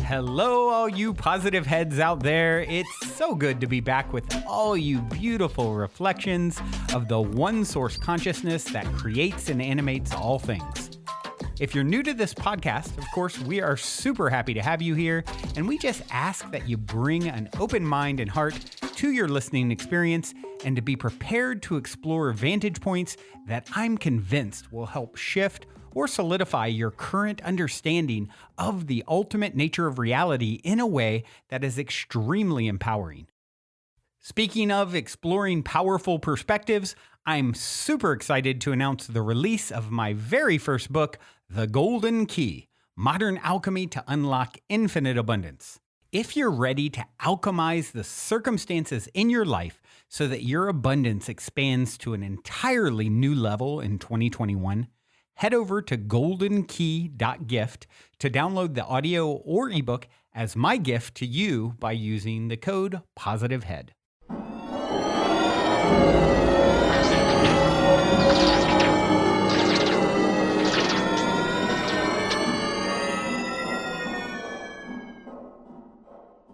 Hello, all you positive heads out there. It's so good to be back with all you beautiful reflections of the one source consciousness that creates and animates all things. If you're new to this podcast, of course, we are super happy to have you here, and we just ask that you bring an open mind and heart to your listening experience and to be prepared to explore vantage points that I'm convinced will help shift or solidify your current understanding of the ultimate nature of reality in a way that is extremely empowering. Speaking of exploring powerful perspectives, I'm super excited to announce the release of my very first book, The Golden Key: Modern Alchemy to Unlock Infinite Abundance. If you're ready to alchemize the circumstances in your life so that your abundance expands to an entirely new level in 2021, head over to goldenkey.gift to download the audio or ebook as my gift to you by using the code POSITIVEHEAD.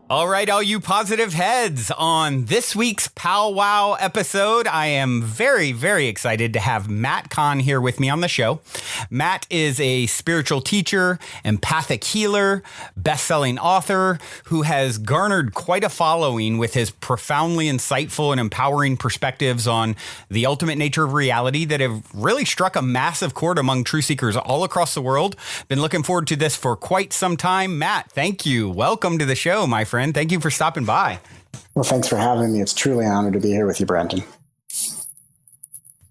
All right, all you positive heads, on this week's powwow episode, I am very, very excited to have Matt Kahn here with me on the show. Matt is a spiritual teacher, empathic healer, best-selling author who has garnered quite a following with his profoundly insightful and empowering perspectives on the ultimate nature of reality that have really struck a massive chord among truth seekers all across the world. Been looking forward to this for quite some time. Matt, thank you. Welcome to the show, my friend. Thank you for stopping by. Well, thanks for having me. It's truly an honor to be here with you, Brandon.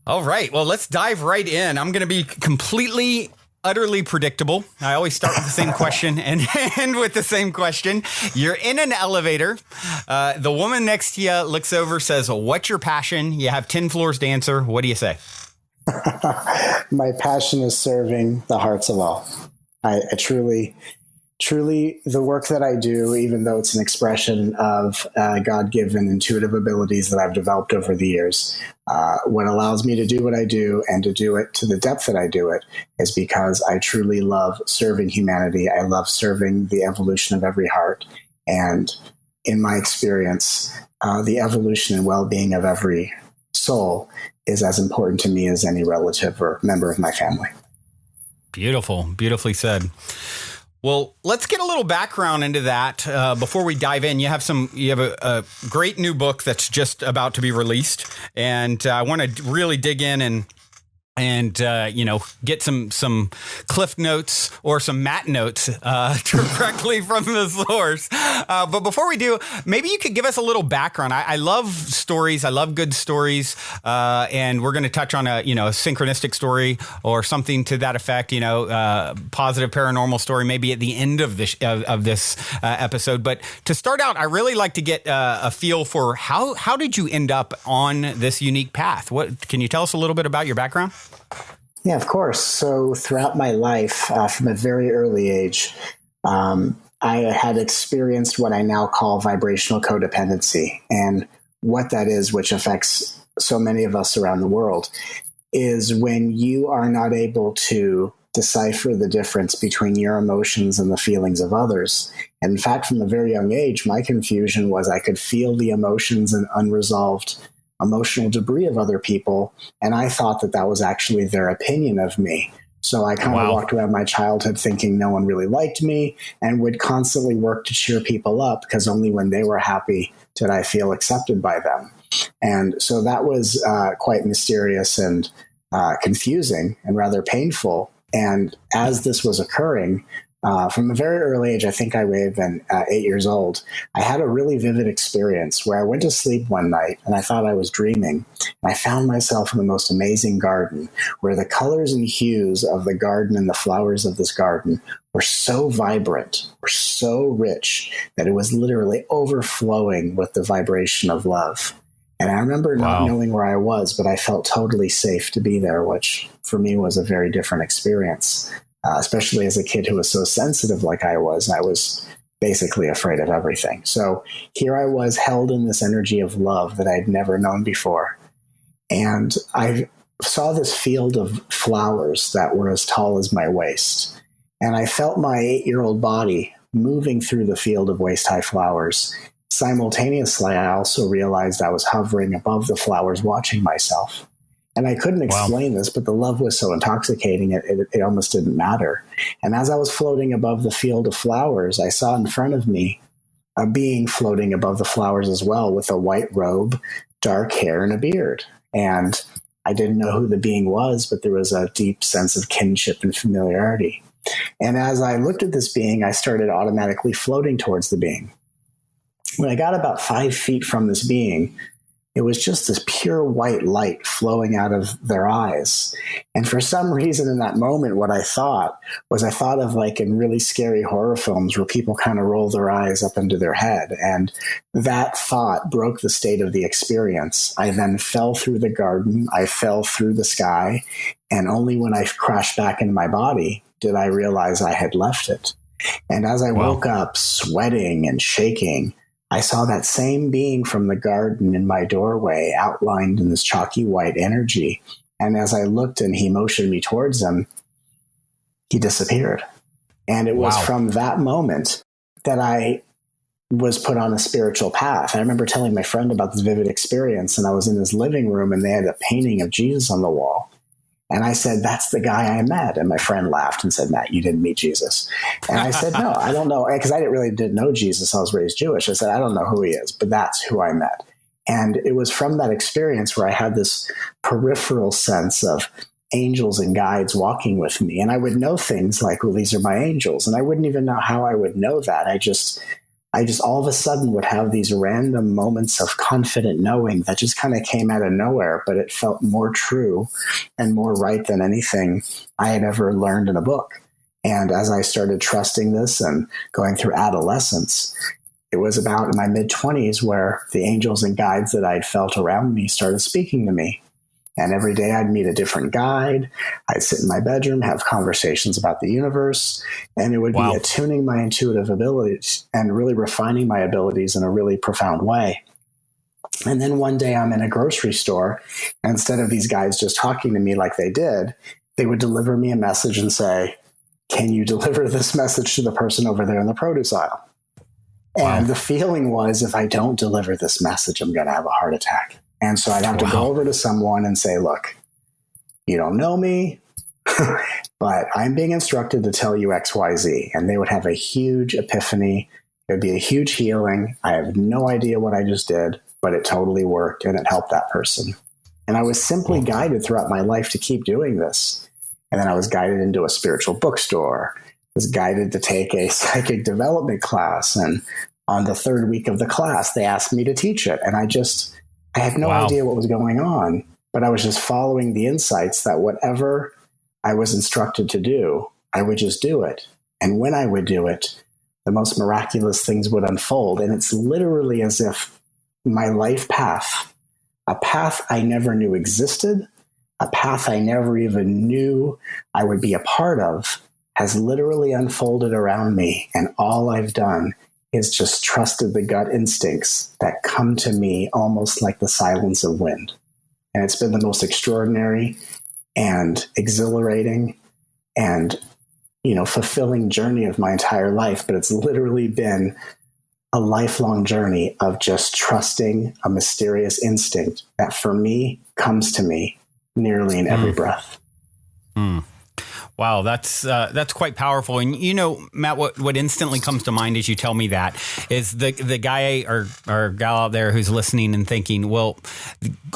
All right. Well, let's dive right in. I'm going to be completely, utterly predictable. I always start with the same question and end with the same question. You're in an elevator. The woman next to you looks over, says, "What's your passion?" You have 10 floors to answer. What do you say? My passion is serving the hearts of all. I truly, the work that I do, even though it's an expression of God-given intuitive abilities that I've developed over the years, what allows me to do what I do and to do it to the depth that I do it is because I truly love serving humanity. I love serving the evolution of every heart. And in my experience, the evolution and well-being of every soul is as important to me as any relative or member of my family. Beautiful. Beautifully said. Well, let's get a little background into that before we dive in. You have a great new book that's just about to be released, and I want to really dig in and get some Cliff notes or some Matt notes directly from the source. But before we do, maybe you could give us a little background. I love stories. I love good stories. And we're going to touch on a synchronistic story or something to that effect, positive paranormal story, maybe at the end of this episode. But to start out, I really like to get a feel for how did you end up on this unique path? Can you tell us a little bit about your background? Yeah, of course. So throughout my life, from a very early age, I had experienced what I now call vibrational codependency. And what that is, which affects so many of us around the world, is when you are not able to decipher the difference between your emotions and the feelings of others. And in fact, from a very young age, my confusion was I could feel the emotions and unresolved emotional debris of other people, and I thought that was actually their opinion of me. So I kind of walked around my childhood thinking no one really liked me and would constantly work to cheer people up because only when they were happy did I feel accepted by them. And so that was quite mysterious and confusing and rather painful. And as this was occurring, from a very early age, I think I may have been 8 years old, I had a really vivid experience where I went to sleep one night and I thought I was dreaming. And I found myself in the most amazing garden where the colors and hues of the garden and the flowers of this garden were so vibrant, were so rich that it was literally overflowing with the vibration of love. And I remember not knowing where I was, but I felt totally safe to be there, which for me was a very different experience. Especially as a kid who was so sensitive like I was basically afraid of everything. So here I was held in this energy of love that I'd never known before. And I saw this field of flowers that were as tall as my waist. And I felt my 8-year-old body moving through the field of waist-high flowers. Simultaneously, I also realized I was hovering above the flowers watching myself. And I couldn't explain this, but the love was so intoxicating, it almost didn't matter. And as I was floating above the field of flowers, I saw in front of me a being floating above the flowers as well, with a white robe, dark hair, and a beard. And I didn't know who the being was, but there was a deep sense of kinship and familiarity. And as I looked at this being, I started automatically floating towards the being. When I got about 5 feet from this being, it was just this pure white light flowing out of their eyes. And for some reason in that moment, what I thought of like in really scary horror films where people kind of roll their eyes up into their head. And that thought broke the state of the experience. I then fell through the garden. I fell through the sky. And only when I crashed back into my body did I realize I had left it. And as I woke up sweating and shaking, I saw that same being from the garden in my doorway, outlined in this chalky white energy. And as I looked and he motioned me towards him, he disappeared. And it was from that moment that I was put on a spiritual path. I remember telling my friend about this vivid experience, and I was in his living room and they had a painting of Jesus on the wall. And I said, that's the guy I met. And my friend laughed and said, Matt, you didn't meet Jesus. And I said, no, I don't know. Because I didn't know Jesus. I was raised Jewish. I said, I don't know who he is, but that's who I met. And it was from that experience where I had this peripheral sense of angels and guides walking with me. And I would know things like, well, these are my angels. And I wouldn't even know how I would know that. I just all of a sudden would have these random moments of confident knowing that just kind of came out of nowhere, but it felt more true and more right than anything I had ever learned in a book. And as I started trusting this and going through adolescence, it was about in my mid-20s where the angels and guides that I'd felt around me started speaking to me. And every day I'd meet a different guide. I'd sit in my bedroom, have conversations about the universe, and it would be attuning my intuitive abilities and really refining my abilities in a really profound way. And then one day I'm in a grocery store, and instead of these guides just talking to me like they did, they would deliver me a message and say, can you deliver this message to the person over there in the produce aisle? And the feeling was, if I don't deliver this message, I'm going to have a heart attack. And so I'd have to go over to someone and say, look, you don't know me, but I'm being instructed to tell you X, Y, Z. And they would have a huge epiphany. It would be a huge healing. I have no idea what I just did, but it totally worked and it helped that person. And I was simply guided throughout my life to keep doing this. And then I was guided into a spiritual bookstore, was guided to take a psychic development class. And on the third week of the class, they asked me to teach it. And I had no idea what was going on, but I was just following the insights that whatever I was instructed to do, I would just do it. And when I would do it, the most miraculous things would unfold. And it's literally as if my life path, a path I never knew existed, a path I never even knew I would be a part of, has literally unfolded around me. And all I've done is just trusted the gut instincts that come to me almost like the silence of wind. And it's been the most extraordinary and exhilarating and, fulfilling journey of my entire life. But it's literally been a lifelong journey of just trusting a mysterious instinct that for me comes to me nearly in every breath. Wow, that's quite powerful. And Matt, what instantly comes to mind as you tell me that is the guy or gal out there who's listening and thinking, well,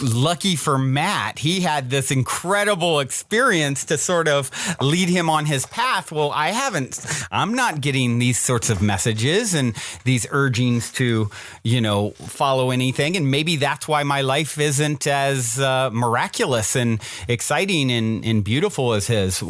lucky for Matt, he had this incredible experience to sort of lead him on his path. Well, I'm not getting these sorts of messages and these urgings to, follow anything. And maybe that's why my life isn't as miraculous and exciting and beautiful as his.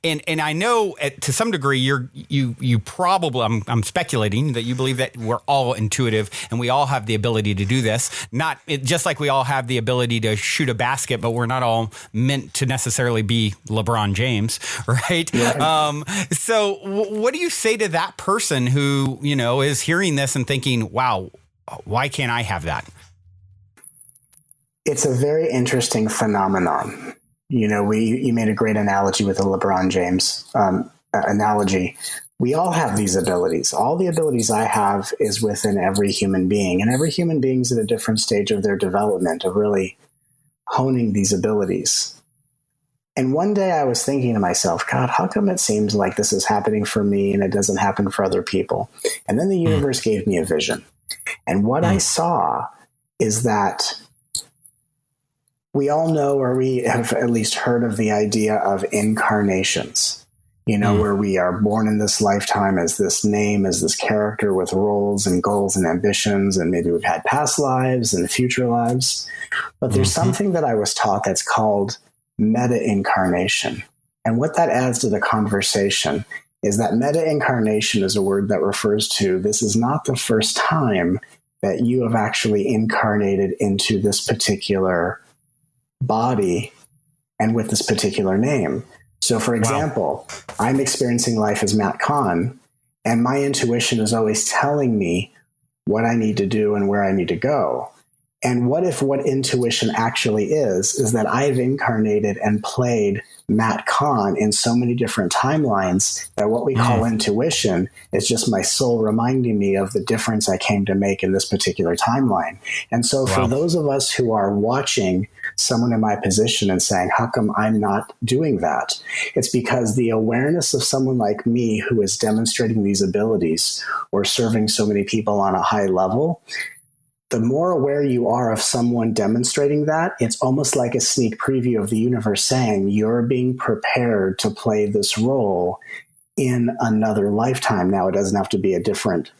And I know to some degree you probably, I'm speculating that you believe that we're all intuitive and we all have the ability to do this. Just like we all have the ability to shoot a basket, but we're not all meant to necessarily be LeBron James, right? Yeah. So what do you say to that person who, is hearing this and thinking, wow, why can't I have that? It's a very interesting phenomenon. You made a great analogy with the LeBron James analogy. we all have these abilities. All the abilities I have is within every human being, and every human being's at a different stage of their development of really honing these abilities. And one day I was thinking to myself, God, how come it seems like this is happening for me and it doesn't happen for other people? And then the universe gave me a vision. And what I saw is that we all know, or we have at least heard of the idea of incarnations, where we are born in this lifetime as this name, as this character with roles and goals and ambitions, and maybe we've had past lives and future lives. But there's something that I was taught that's called meta-incarnation. And what that adds to the conversation is that meta-incarnation is a word that refers to this is not the first time that you have actually incarnated into this particular body and with this particular name. So, for example, I'm experiencing life as Matt Kahn, and my intuition is always telling me what I need to do and where I need to go. And what if what intuition actually is that I've incarnated and played Matt Kahn in so many different timelines that what we call intuition is just my soul reminding me of the difference I came to make in this particular timeline. And so for those of us who are watching someone in my position and saying, how come I'm not doing that? It's because the awareness of someone like me who is demonstrating these abilities or serving so many people on a high level, the more aware you are of someone demonstrating that, it's almost like a sneak preview of the universe saying you're being prepared to play this role in another lifetime. Now, it doesn't have to be a different,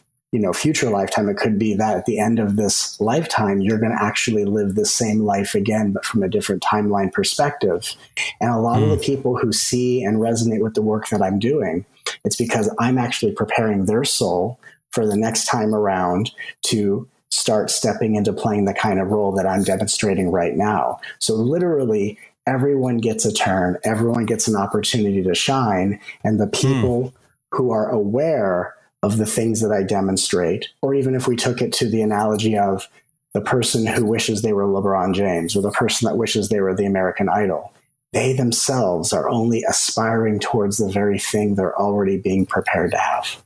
future lifetime. It could be that at the end of this lifetime, you're going to actually live the same life again, but from a different timeline perspective. And a lot of the people who see and resonate with the work that I'm doing, it's because I'm actually preparing their soul for the next time around to start stepping into playing the kind of role that I'm demonstrating right now. So literally everyone gets a turn, everyone gets an opportunity to shine. And the people who are aware of the things that I demonstrate, or even if we took it to the analogy of the person who wishes they were LeBron James or the person that wishes they were the American Idol, they themselves are only aspiring towards the very thing they're already being prepared to have.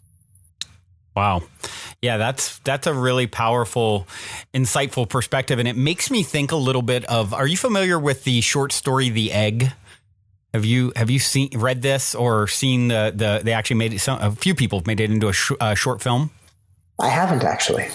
Wow. Yeah, that's a really powerful, insightful perspective. And it makes me think a little bit of, are you familiar with the short story, The Egg? Have you read this or seen they actually made it, a few people have made it into a short film? I haven't actually.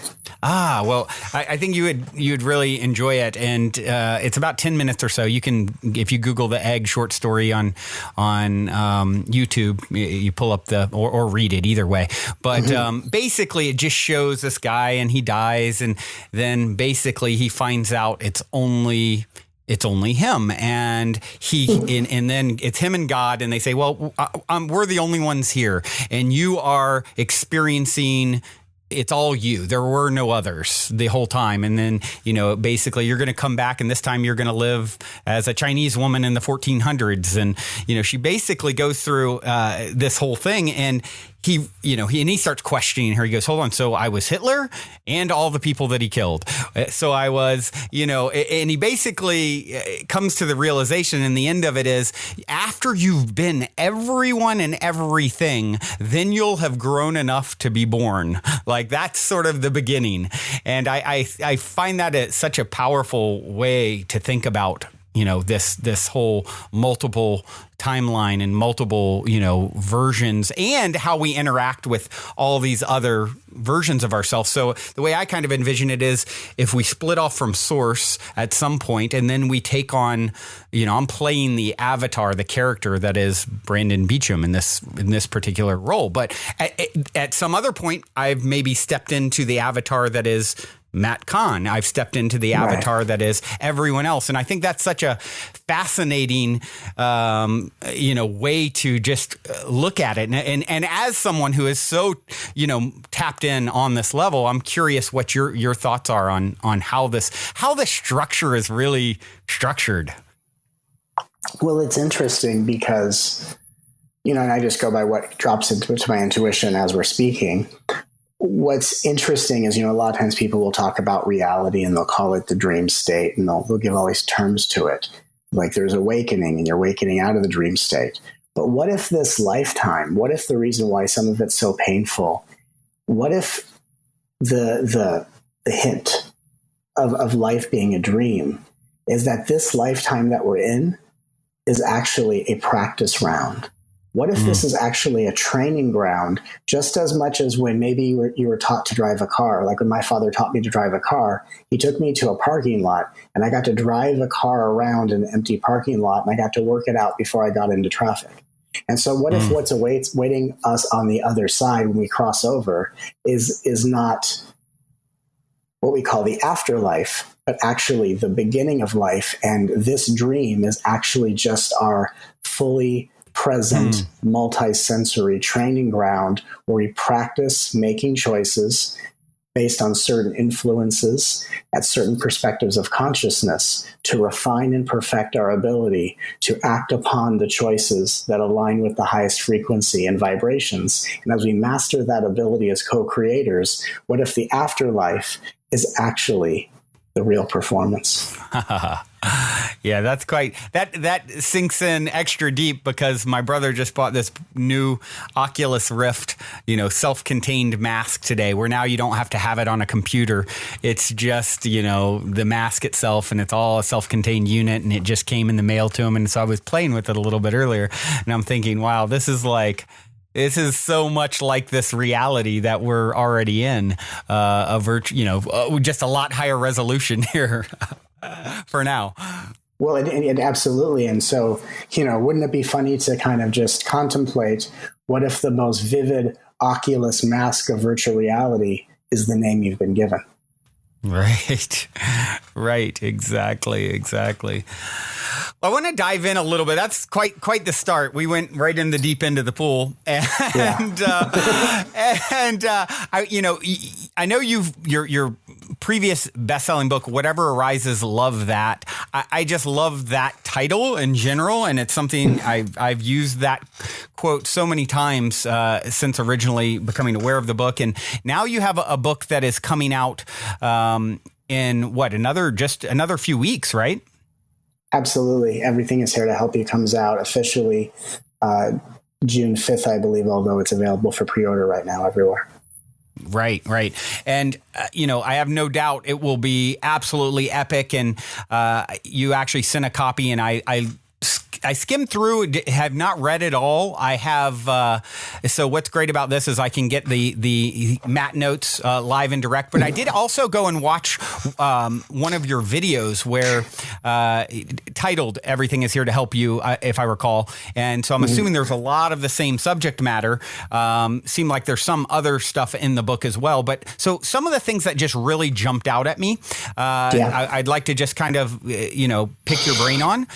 Well, I think you'd really enjoy it, and it's about 10 minutes or so. You can, if you Google The Egg short story on YouTube, you pull up or read it either way. But basically, it just shows this guy and he dies, and then basically he finds out it's only him, and and then it's him and God, and they say, well, we're the only ones here, and you are experiencing. It's all you. There were no others the whole time. And then, basically you're going to come back, and this time you're going to live as a Chinese woman in the 1400s. And, she basically goes through this whole thing, and he starts questioning her. He goes, hold on. So I was Hitler and all the people that he killed. So I was, and he basically comes to the realization, and the end of it is, after you've been everyone and everything, then you'll have grown enough to be born. Like, that's sort of the beginning. And I find that such a powerful way to think about this whole multiple timeline and multiple, versions, and how we interact with all these other versions of ourselves. So the way I kind of envision it is, if we split off from source at some point, and then we take on, I'm playing the avatar, the character that is Brandon Beecham in this particular role. But at some other point, I've maybe stepped into the avatar that is Matt Kahn. I've stepped into the avatar that is everyone else. And I think that's such a fascinating, way to just look at it. And as someone who is so, tapped in on this level, I'm curious what your thoughts are on how the structure is really structured. Well, it's interesting because, and I just go by what drops into my intuition as we're speaking. What's interesting is, a lot of times people will talk about reality and they'll call it the dream state, and they'll give all these terms to it. Like, there's awakening and you're awakening out of the dream state. But what if this lifetime, what if the reason why some of it's so painful, what if the hint of life being a dream is that this lifetime that we're in is actually a practice round? What if this is actually a training ground, just as much as when maybe you were taught to drive a car? Like when my father taught me to drive a car, he took me to a parking lot and I got to drive a car around an empty parking lot and I got to work it out before I got into traffic. And so what if what's waiting us on the other side when we cross over is not what we call the afterlife, but actually the beginning of life. And this dream is actually just our fully present, multi-sensory training ground where we practice making choices based on certain influences at certain perspectives of consciousness to refine and perfect our ability to act upon the choices that align with the highest frequency and vibrations. And as we master that ability as co-creators, what if the afterlife is actually the real performance? Yeah, that's that sinks in extra deep because my brother just bought this new Oculus Rift, self-contained mask today, where now you don't have to have it on a computer. It's just, the mask itself, and it's all a self-contained unit, and it just came in the mail to him. And so I was playing with it a little bit earlier, and I'm thinking, wow, this is so much like this reality that we're already in, just a lot higher resolution here for now. Well, it absolutely. And so, wouldn't it be funny to kind of just contemplate what if the most vivid Oculus mask of virtual reality is the name you've been given? Right. Exactly. Well, I want to dive in a little bit. That's quite the start. We went right in the deep end of the pool, and I know your previous best-selling book, Whatever Arises, love that. I just love that title in general, and it's something I've used that quote so many times since originally becoming aware of the book. And now you have a book that is coming out in another few weeks, right? Absolutely. Everything Is Here to Help You comes out officially June 5th, I believe, although it's available for pre-order right now everywhere. Right. And, I have no doubt it will be absolutely epic. And you actually sent a copy, and I skimmed through, have not read it all. I have, so what's great about this is I can get the Matt notes live and direct, but I did also go and watch one of your videos where titled Everything Is Here to Help You, if I recall. And so I'm assuming there's a lot of the same subject matter. Seemed like there's some other stuff in the book as well. But so some of the things that just really jumped out at me, I'd like to just kind of, pick your brain on.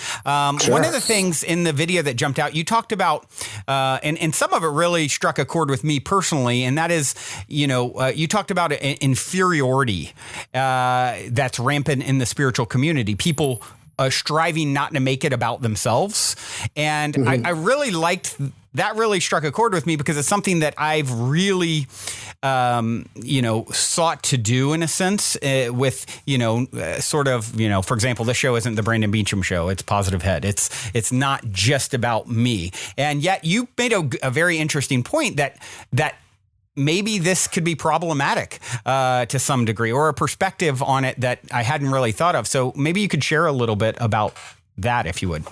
Sure. One of the things in the video that jumped out, you talked about, and some of it really struck a chord with me personally, and that is, you talked about inferiority that's rampant in the spiritual community. People striving not to make it about themselves. And I really liked that. Really struck a chord with me because it's something that I've really, sought to do in a sense with, for example, this show isn't the Brandon Beecham show. It's Positive Head. It's not just about me. And yet you made a very interesting point that maybe this could be problematic to some degree, or a perspective on it that I hadn't really thought of. So maybe you could share a little bit about that, if you would.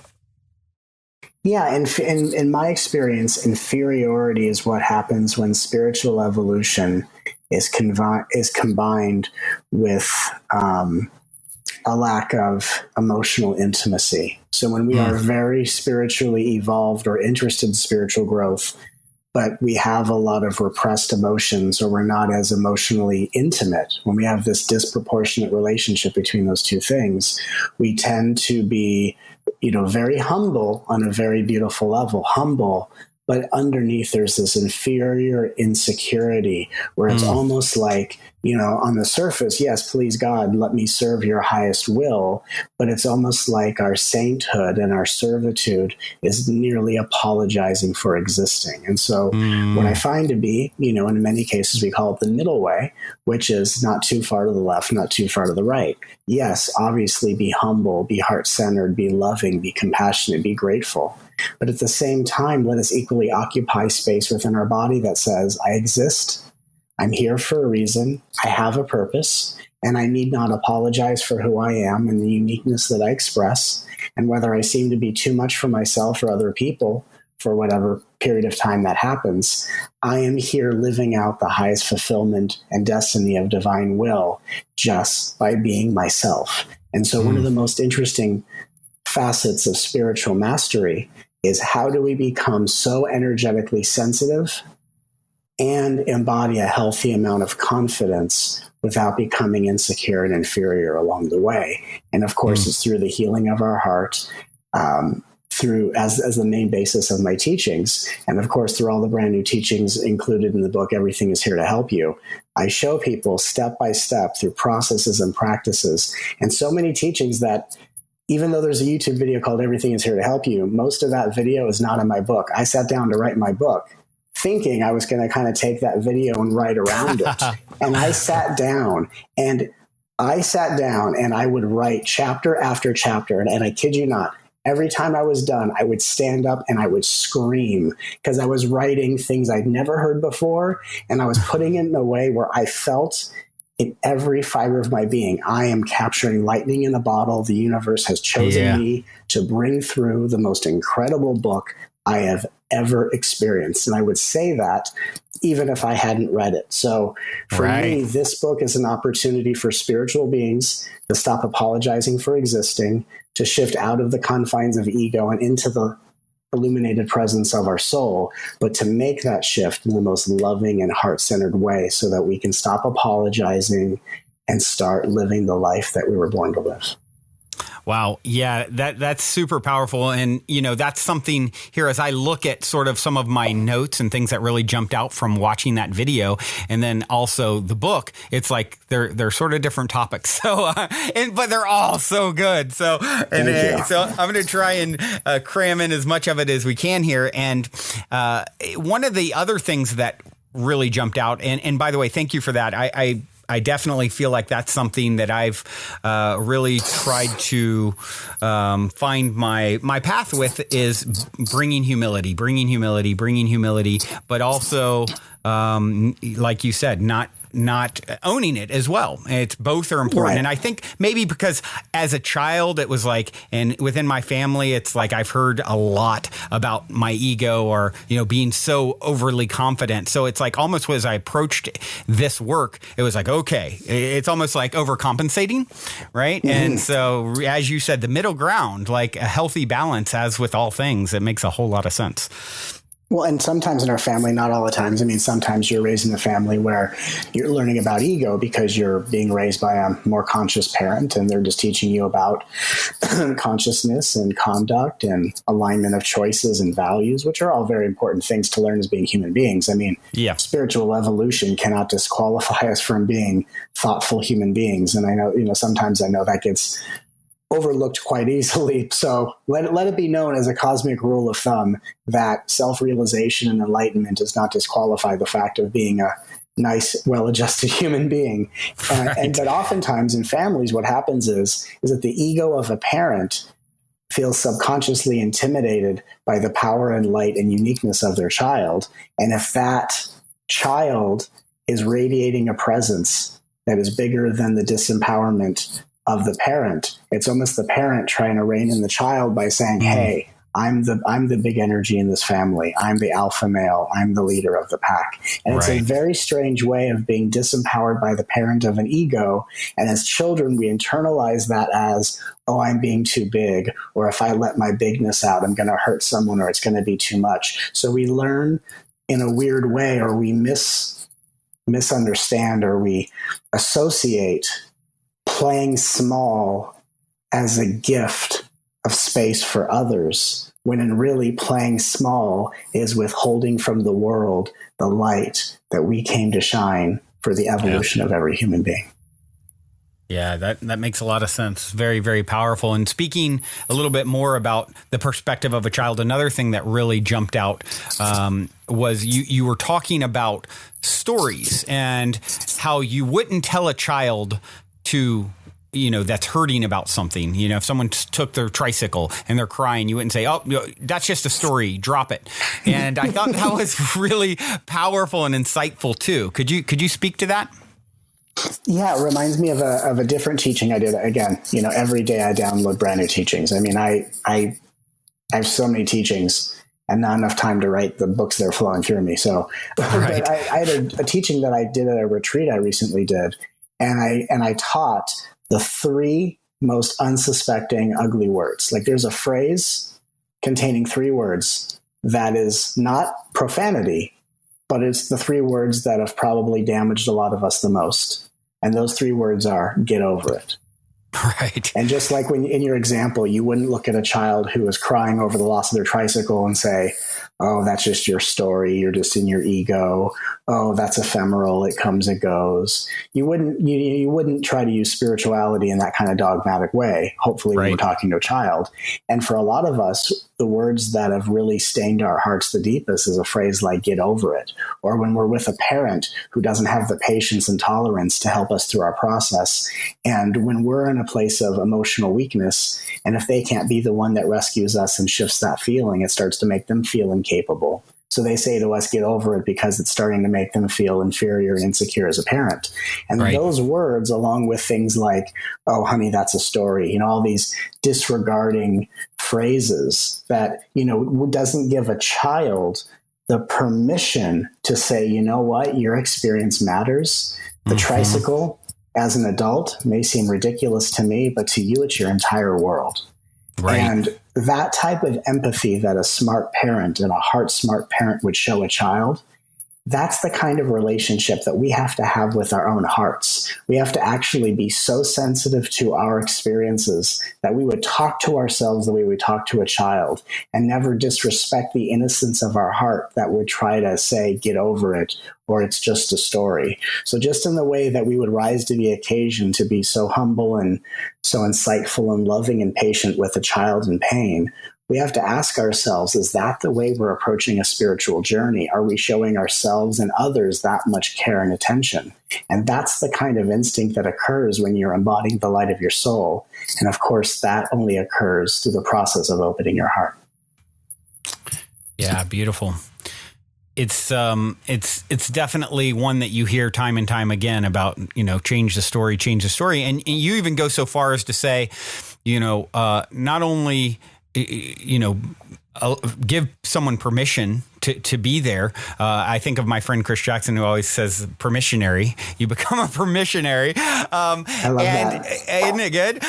Yeah, and in my experience, inferiority is what happens when spiritual evolution is combined with a lack of emotional intimacy. So when we are very spiritually evolved or interested in spiritual growth, but we have a lot of repressed emotions, or we're not as emotionally intimate, when we have this disproportionate relationship between those two things, we tend to be very humble on a very beautiful level, humble, but underneath there's this inferior insecurity where it's almost like on the surface, yes, please God, let me serve your highest will. But it's almost like our sainthood and our servitude is nearly apologizing for existing. And so what I find to be, in many cases, we call it the middle way, which is not too far to the left, not too far to the right. Yes, obviously be humble, be heart-centered, be loving, be compassionate, be grateful. But at the same time, let us equally occupy space within our body that says, I exist. I'm here for a reason. I have a purpose, and I need not apologize for who I am and the uniqueness that I express. And whether I seem to be too much for myself or other people for whatever period of time that happens, I am here living out the highest fulfillment and destiny of divine will just by being myself. And so one of the most interesting facets of spiritual mastery is, how do we become so energetically sensitive and embody a healthy amount of confidence without becoming insecure and inferior along the way? And of course, it's through the healing of our heart, through as the main basis of my teachings. And of course, through all the brand new teachings included in the book, Everything is Here to Help You, I show people step by step through processes and practices and so many teachings that, even though there's a YouTube video called Everything is Here to Help You, most of that video is not in my book. I sat down to write my book thinking I was going to kind of take that video and write around it. And I sat down and I would write chapter after chapter. And I kid you not, every time I was done, I would stand up and I would scream, because I was writing things I'd never heard before. And I was putting it in a way where I felt in every fiber of my being, I am capturing lightning in a bottle. The universe has chosen me to bring through the most incredible book I have ever experienced. And I would say that even if I hadn't read it. So for me, this book is an opportunity for spiritual beings to stop apologizing for existing, to shift out of the confines of ego and into the illuminated presence of our soul, but to make that shift in the most loving and heart-centered way so that we can stop apologizing and start living the life that we were born to live. Wow. Yeah, that's super powerful. And, that's something here as I look at sort of some of my notes and things that really jumped out from watching that video. And then also the book, it's like they're sort of different topics. So, but they're all so good. So, so I'm going to try and cram in as much of it as we can here. And one of the other things that really jumped out, and by the way, thank you for that. I definitely feel like that's something that I've really tried to find my path with, is bringing humility, but also, like you said, not owning it as well. It's both are important. Right. And I think maybe because as a child, it was like, and within my family, it's like I've heard a lot about my ego or, being so overly confident. So it's like almost as I approached this work, it was like, okay, it's almost like overcompensating. Right. Mm-hmm. And so as you said, the middle ground, like a healthy balance, as with all things, it makes a whole lot of sense. Well, and sometimes in our family, not all the times. I mean, sometimes you're raised in a family where you're learning about ego because you're being raised by a more conscious parent, and they're just teaching you about consciousness and conduct and alignment of choices and values, which are all very important things to learn as being human beings. I mean, spiritual evolution cannot disqualify us from being thoughtful human beings. And I know, sometimes I know that gets overlooked quite easily. So let it be known as a cosmic rule of thumb that self-realization and enlightenment does not disqualify the fact of being a nice, well-adjusted human being. But oftentimes in families, what happens is that the ego of a parent feels subconsciously intimidated by the power and light and uniqueness of their child. And if that child is radiating a presence that is bigger than the disempowerment of the parent, it's almost the parent trying to rein in the child by saying, hey, I'm the big energy in this family. I'm the alpha male. I'm the leader of the pack. And it's a very strange way of being disempowered by the parent of an ego. And as children, we internalize that as, oh, I'm being too big, or if I let my bigness out, I'm going to hurt someone, or it's going to be too much. So we learn in a weird way, or we misunderstand, or we associate playing small as a gift of space for others, when in really playing small is withholding from the world the light that we came to shine for the evolution of every human being. Yeah, that makes a lot of sense. Very, very powerful. And speaking a little bit more about the perspective of a child, another thing that really jumped out was you were talking about stories and how you wouldn't tell a child to, that's hurting about something. If someone took their tricycle and they're crying, you wouldn't say, "Oh, that's just a story, drop it." And I thought that was really powerful and insightful too. Could you speak to that? Yeah, it reminds me of a different teaching I did. Again, every day I download brand new teachings. I mean, I have so many teachings and not enough time to write the books that are flowing through me. So, right. But I had a teaching that I did at a retreat I recently did, and I taught the 3 most unsuspecting ugly words. Like, there's a phrase containing 3 words that is not profanity, but it's the 3 words that have probably damaged a lot of us the most. And those 3 words are, get over it. Right. And just like when in your example, you wouldn't look at a child who is crying over the loss of their tricycle and say, "Oh, that's just your story. You're just in your ego. Oh, that's ephemeral. It comes, it goes." You wouldn't try to use spirituality in that kind of dogmatic way. Hopefully, when we're talking to a child. And for a lot of us, the words that have really stained our hearts the deepest is a phrase like "get over it," or when we're with a parent who doesn't have the patience and tolerance to help us through our process. And when we're in a place of emotional weakness, and if they can't be the one that rescues us and shifts that feeling, it starts to make them feel incapable. So they say to us, get over it, because it's starting to make them feel inferior and insecure as a parent. And those words, along with things like, "Oh, honey, that's a story," all these disregarding phrases that, doesn't give a child the permission to say, "You know what, your experience matters. The tricycle as an adult may seem ridiculous to me, but to you, it's your entire world." Right. And that type of empathy that a smart parent and a heart smart parent would show a child, that's the kind of relationship that we have to have with our own hearts. We have to actually be so sensitive to our experiences that we would talk to ourselves the way we talk to a child, and never disrespect the innocence of our heart that would try to say, "get over it," or "it's just a story." So just in the way that we would rise to the occasion to be so humble and so insightful and loving and patient with a child in pain, we have to ask ourselves, is that the way we're approaching a spiritual journey? Are we showing ourselves and others that much care and attention? And that's the kind of instinct that occurs when you're embodying the light of your soul. And of course, that only occurs through the process of opening your heart. Yeah, beautiful. It's definitely one that you hear time and time again about, change the story. And you even go so far as to say, not only give someone permission to be there. I think of my friend Chris Jackson, who always says permissionary. You become a permissionary. I love that. Isn't it good?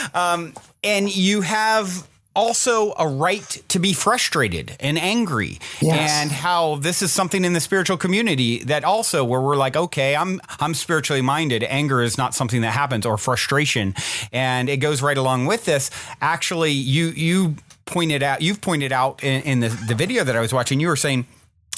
And you have also a right to be frustrated and angry. Yes. And how this is something in the spiritual community that also where we're like, okay, I'm spiritually minded. Anger is not something that happens, or frustration. And it goes right along with this. Actually, you've pointed out in the video that I was watching, you were saying,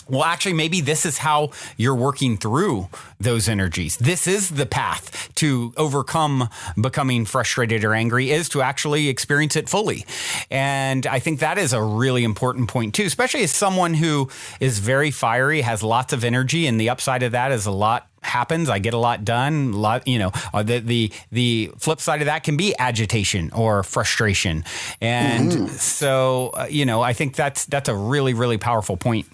well, actually, maybe this is how you're working through those energies. This is the path to overcome becoming frustrated or angry, is to actually experience it fully. And I think that is a really important point too, especially as someone who is very fiery, has lots of energy. And the upside of that is a lot happens. I get a lot done. The flip side of that can be agitation or frustration. And so, I think that's a really, really powerful point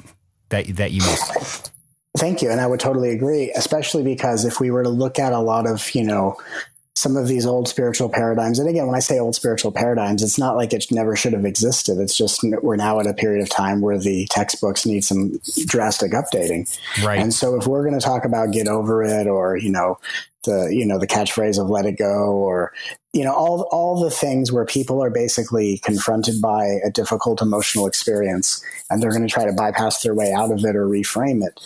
that you make. Thank you. And I would totally agree, especially because if we were to look at a lot of, some of these old spiritual paradigms, and again, when I say old spiritual paradigms, it's not like it never should have existed. It's just we're now at a period of time where the textbooks need some drastic updating. Right. And so if we're going to talk about get over it, or, the catchphrase of let it go, or, all the things where people are basically confronted by a difficult emotional experience and they're going to try to bypass their way out of it or reframe it.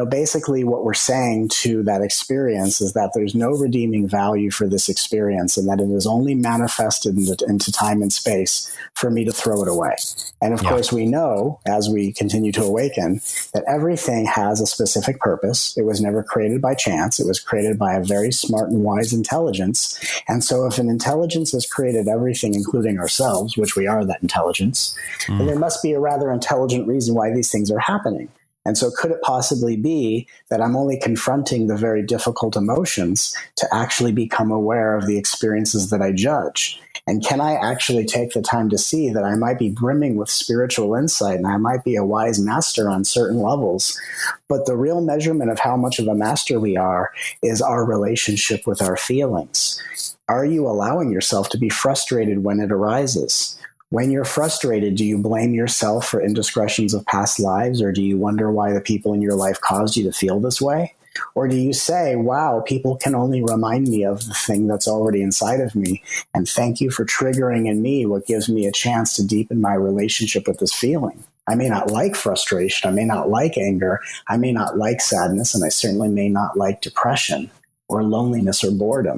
basically what we're saying to that experience is that there's no redeeming value for this experience and that it is only manifested into time and space for me to throw it away. And of course, we know as we continue to awaken that everything has a specific purpose. It was never created by chance. It was created by a very smart and wise intelligence. And so if an intelligence has created everything, including ourselves, which we are that intelligence, then there must be a rather intelligent reason why these things are happening. And so could it possibly be that I'm only confronting the very difficult emotions to actually become aware of the experiences that I judge? And can I actually take the time to see that I might be brimming with spiritual insight and I might be a wise master on certain levels, but the real measurement of how much of a master we are is our relationship with our feelings. Are you allowing yourself to be frustrated when it arises? When you're frustrated, do you blame yourself for indiscretions of past lives, or do you wonder why the people in your life caused you to feel this way? Or do you say, wow, people can only remind me of the thing that's already inside of me, and thank you for triggering in me what gives me a chance to deepen my relationship with this feeling? I may not like frustration, I may not like anger, I may not like sadness, and I certainly may not like depression or loneliness or boredom.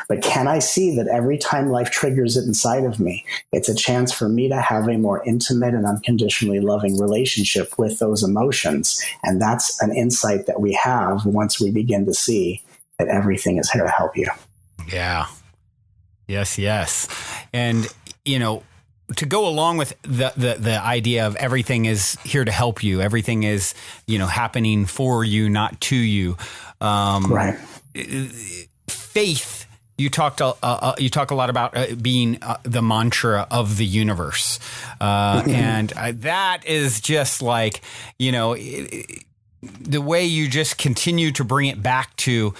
But can I see that every time life triggers it inside of me, it's a chance for me to have a more intimate and unconditionally loving relationship with those emotions? And that's an insight that we have once we begin to see that everything is here to help you. Yeah. Yes. And, to go along with the idea of everything is here to help you, everything is, happening for you, not to you. Right. Faith. You talk a lot about being the mantra of the universe, and that is just like the way you just continue to bring it back to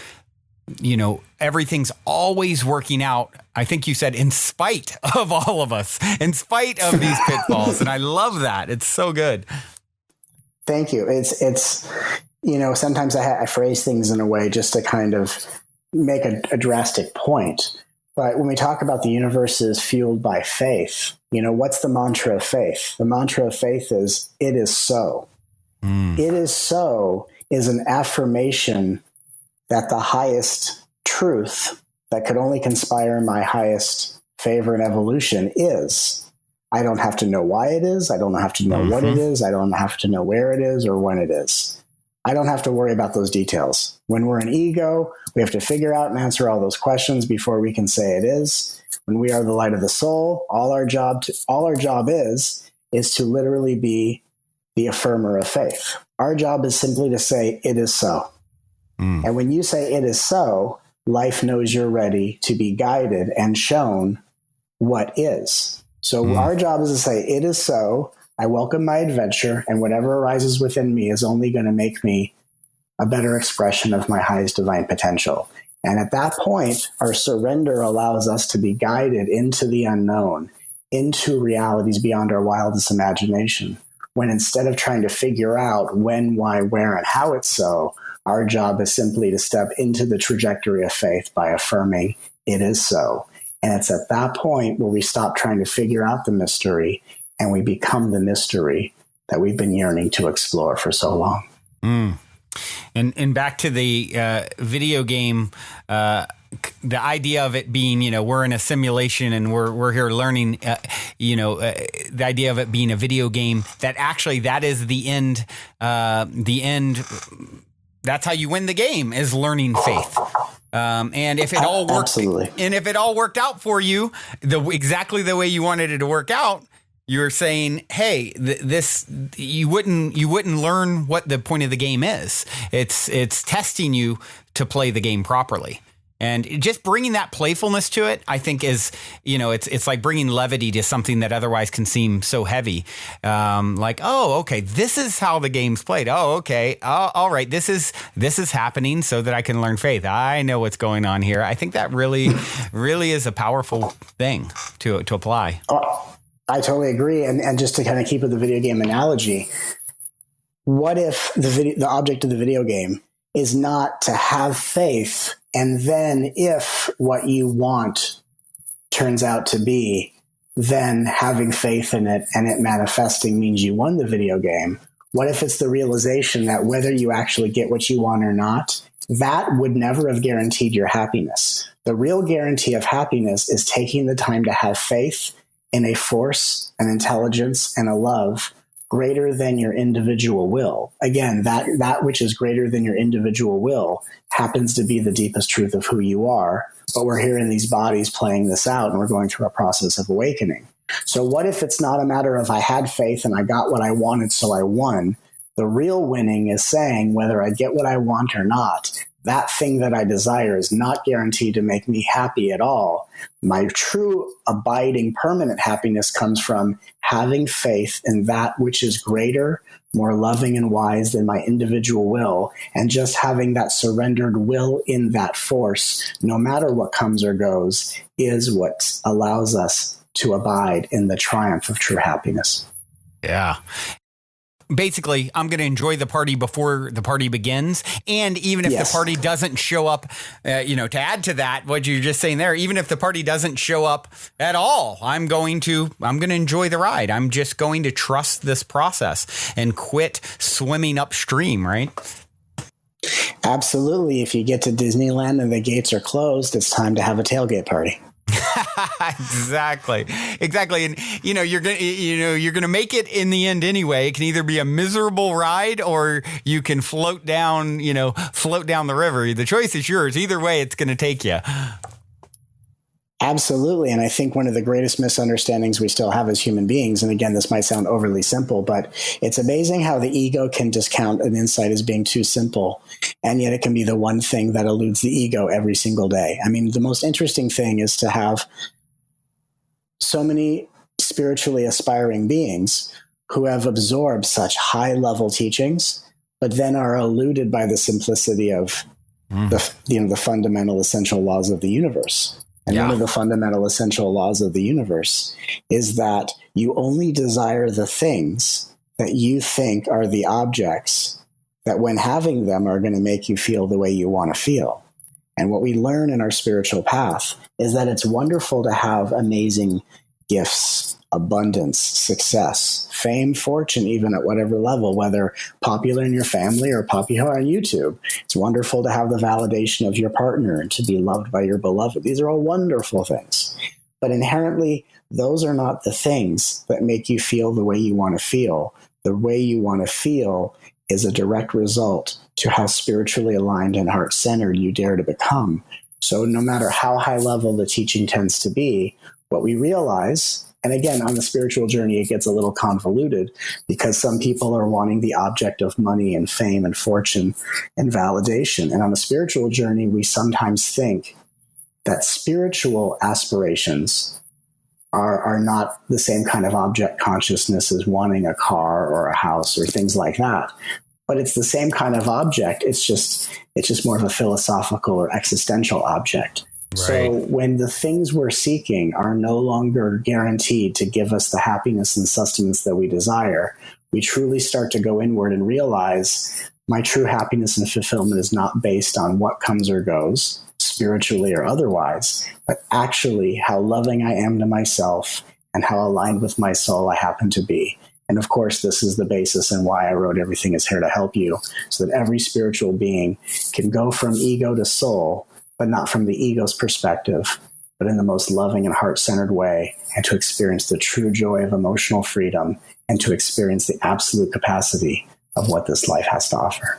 everything's always working out. I think you said in spite of all of us, in spite of these pitfalls, and I love that. It's so good. Thank you. It's sometimes I phrase things in a way just to kind of make a drastic point. But when we talk about the universe is fueled by faith, what's the mantra of faith? The mantra of faith is, it is so. It is so is an affirmation that the highest truth that could only conspire in my highest favor and evolution is. I don't have to know why it is. I don't have to know what it is. I don't have to know where it is or when it is. I don't have to worry about those details. When we're an ego, we have to figure out and answer all those questions before we can say it is. When we are the light of the soul, all our job is to literally be the affirmer of faith. Our job is simply to say, it is so. And when you say it is so, life knows you're ready to be guided and shown what is. So our job is to say, it is so. I welcome my adventure, and whatever arises within me is only going to make me a better expression of my highest divine potential. And at that point, our surrender allows us to be guided into the unknown, into realities beyond our wildest imagination. When instead of trying to figure out when, why, where, and how it's so, our job is simply to step into the trajectory of faith by affirming it is so. And it's at that point where we stop trying to figure out the mystery and we become the mystery that we've been yearning to explore for so long. And back to the video game, the idea of it being, we're in a simulation and we're here learning, the idea of it being a video game, that actually that is the end. That's how you win the game, is learning faith. And if it all worked, and if it all worked out for you, exactly the way you wanted it to work out, you're saying, hey, this you wouldn't learn what the point of the game is. It's testing you to play the game properly. And just bringing that playfulness to it, I think is, it's like bringing levity to something that otherwise can seem so heavy. Like, oh, okay, this is how the game's played. Oh, okay. All right. This is happening so that I can learn faith. I know what's going on here. I think that really, really is a powerful thing to apply. I totally agree. And just to kind of keep with the video game analogy, what if the object of the video game is not to have faith, and then if what you want turns out to be, then having faith in it and it manifesting means you won the video game? What if it's the realization that whether you actually get what you want or not, that would never have guaranteed your happiness. The real guarantee of happiness is taking the time to have faith in a force, an intelligence, and a love greater than your individual will. Again, that which is greater than your individual will happens to be the deepest truth of who you are, but we're here in these bodies playing this out, and we're going through a process of awakening. So what if it's not a matter of I had faith and I got what I wanted, so I won? The real winning is saying whether I get what I want or not, that thing that I desire is not guaranteed to make me happy at all. My true abiding permanent happiness comes from having faith in that which is greater, more loving and wise than my individual will, and just having that surrendered will in that force, no matter what comes or goes, is what allows us to abide in the triumph of true happiness. Yeah. Basically, I'm going to enjoy the party before the party begins. And even if the party doesn't show up, to add to that, what you're just saying there, even if the party doesn't show up at all, I'm going to enjoy the ride. I'm just going to trust this process and quit swimming upstream, right? Absolutely. If you get to Disneyland and the gates are closed, it's time to have a tailgate party. Exactly. And you're going to make it in the end anyway. It can either be a miserable ride or you can float down the river. The choice is yours. Either way, it's going to take you. Absolutely. And I think one of the greatest misunderstandings we still have as human beings, and again, this might sound overly simple, but it's amazing how the ego can discount an insight as being too simple. And yet it can be the one thing that eludes the ego every single day. I mean, the most interesting thing is to have so many spiritually aspiring beings who have absorbed such high level teachings, but then are eluded by the simplicity of the fundamental essential laws of the universe. And one of the fundamental essential laws of the universe is that you only desire the things that you think are the objects that when having them are going to make you feel the way you want to feel. And what we learn in our spiritual path is that it's wonderful to have amazing gifts, abundance, success, fame, fortune, even at whatever level, whether popular in your family or popular on YouTube. It's wonderful to have the validation of your partner and to be loved by your beloved. These are all wonderful things. But inherently, those are not the things that make you feel the way you want to feel. The way you want to feel is a direct result to how spiritually aligned and heart-centered you dare to become. So no matter how high level the teaching tends to be, what we realize, and again, on the spiritual journey, it gets a little convoluted because some people are wanting the object of money and fame and fortune and validation. And on the spiritual journey, we sometimes think that spiritual aspirations are not the same kind of object consciousness as wanting a car or a house or things like that. But it's the same kind of object. It's just more of a philosophical or existential object. Right. So when the things we're seeking are no longer guaranteed to give us the happiness and sustenance that we desire, we truly start to go inward and realize my true happiness and fulfillment is not based on what comes or goes, spiritually or otherwise, but actually how loving I am to myself and how aligned with my soul I happen to be. And of course, this is the basis and why I wrote Everything Is Here to Help You, so that every spiritual being can go from ego to soul, but not from the ego's perspective, but in the most loving and heart-centered way, and to experience the true joy of emotional freedom and to experience the absolute capacity of what this life has to offer.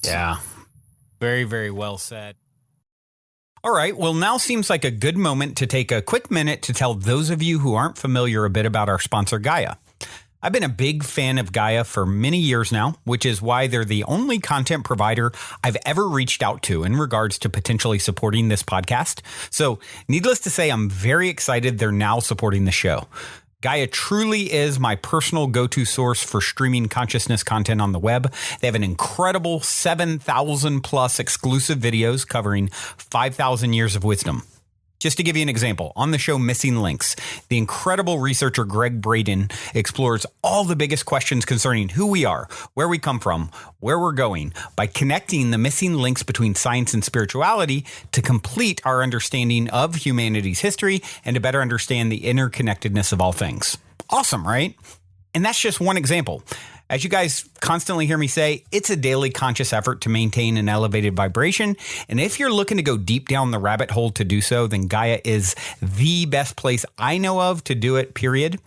Yeah. Very, very well said. All right. Well, now seems like a good moment to take a quick minute to tell those of you who aren't familiar a bit about our sponsor, Gaia. I've been a big fan of Gaia for many years now, which is why they're the only content provider I've ever reached out to in regards to potentially supporting this podcast. So needless to say, I'm very excited they're now supporting the show. Gaia truly is my personal go-to source for streaming consciousness content on the web. They have an incredible 7,000 plus exclusive videos covering 5,000 years of wisdom. Just to give you an example, on the show Missing Links, the incredible researcher Greg Braden explores all the biggest questions concerning who we are, where we come from, where we're going, by connecting the missing links between science and spirituality to complete our understanding of humanity's history and to better understand the interconnectedness of all things. Awesome, right? And that's just one example. As you guys constantly hear me say, it's a daily conscious effort to maintain an elevated vibration. And if you're looking to go deep down the rabbit hole to do so, then Gaia is the best place I know of to do it, period.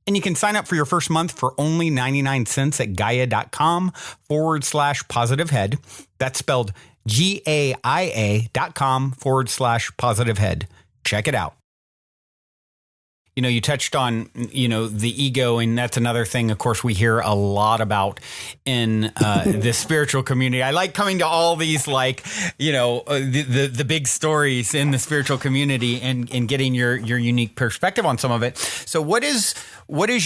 And you can sign up for your first month for only 99 cents at gaia.com/positivehead. That's spelled GAIA.com/positivehead. Check it out. You know, you touched on, the ego, and that's another thing, of course, we hear a lot about in the spiritual community. I like coming to all these, the big stories in the spiritual community and getting your unique perspective on some of it. So what is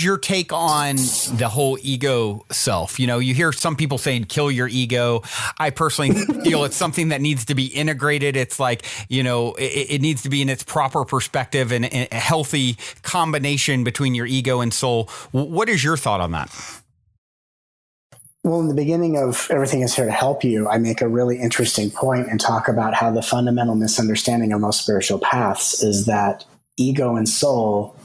your take on the whole ego self? You hear some people saying, kill your ego. I personally feel it's something that needs to be integrated. It's like, it needs to be in its proper perspective and a healthy combination between your ego and soul. What is your thought on that? Well, in the beginning of Everything Is Here to Help You, I make a really interesting point and talk about how the fundamental misunderstanding of most spiritual paths is that ego and soul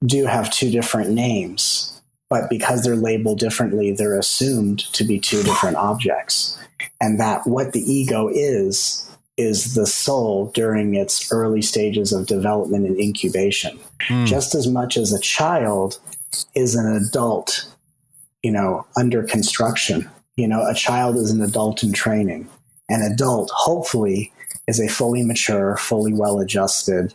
do have two different names, but because they're labeled differently, they're assumed to be two different objects. And that what the ego is the soul during its early stages of development and incubation. Just as much as a child is an adult, under construction. A child is an adult in training. An adult, hopefully, is a fully mature, fully well-adjusted,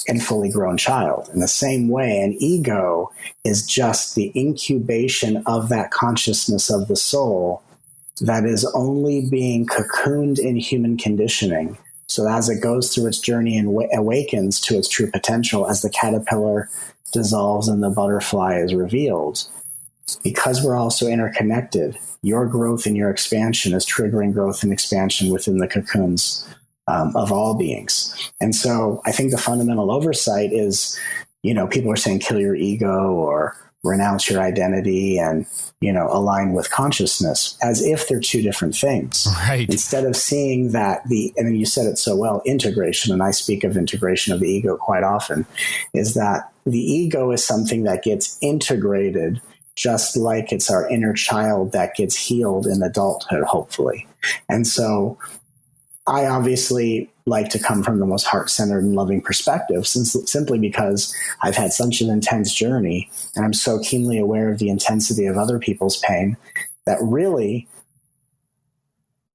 and fully grown child. In the same way, an ego is just the incubation of that consciousness of the soul that is only being cocooned in human conditioning. So as it goes through its journey and awakens to its true potential, as the caterpillar dissolves and the butterfly is revealed, because we're also interconnected, your growth and your expansion is triggering growth and expansion within the cocoons of all beings. And so I think the fundamental oversight is, people are saying kill your ego or renounce your identity and, align with consciousness, as if they're two different things. Right. Instead of seeing that and you said it so well, integration, and I speak of integration of the ego quite often, is that the ego is something that gets integrated just like it's our inner child that gets healed in adulthood, hopefully. And so I obviously like to come from the most heart-centered and loving perspective, simply because I've had such an intense journey and I'm so keenly aware of the intensity of other people's pain that really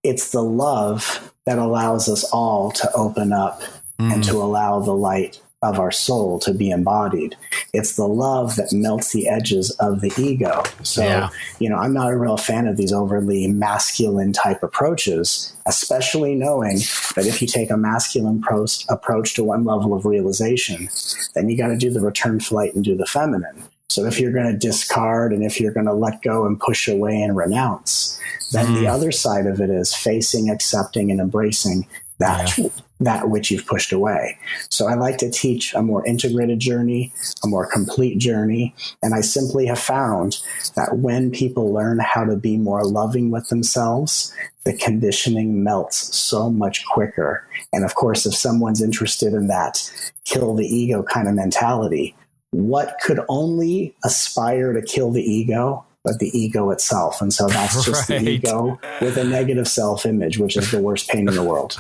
it's the love that allows us all to open up and to allow the light of our soul to be embodied. It's the love that melts the edges of the ego. So, I'm not a real fan of these overly masculine type approaches, especially knowing that if you take a masculine approach to one level of realization, then you got to do the return flight and do the feminine. So if you're going to discard and if you're going to let go and push away and renounce, then the other side of it is facing, accepting, and embracing that which you've pushed away. So I like to teach a more integrated journey, a more complete journey. And I simply have found that when people learn how to be more loving with themselves, the conditioning melts so much quicker. And of course, if someone's interested in that kill the ego kind of mentality, what could only aspire to kill the ego but the ego itself? And so that's just the ego with a negative self-image, which is the worst pain in the world.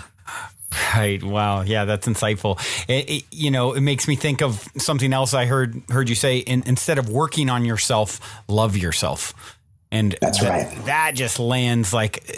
Right. Wow. Yeah, that's insightful. It makes me think of something else I heard you say. Instead of working on yourself, love yourself. And that's right. That just lands like,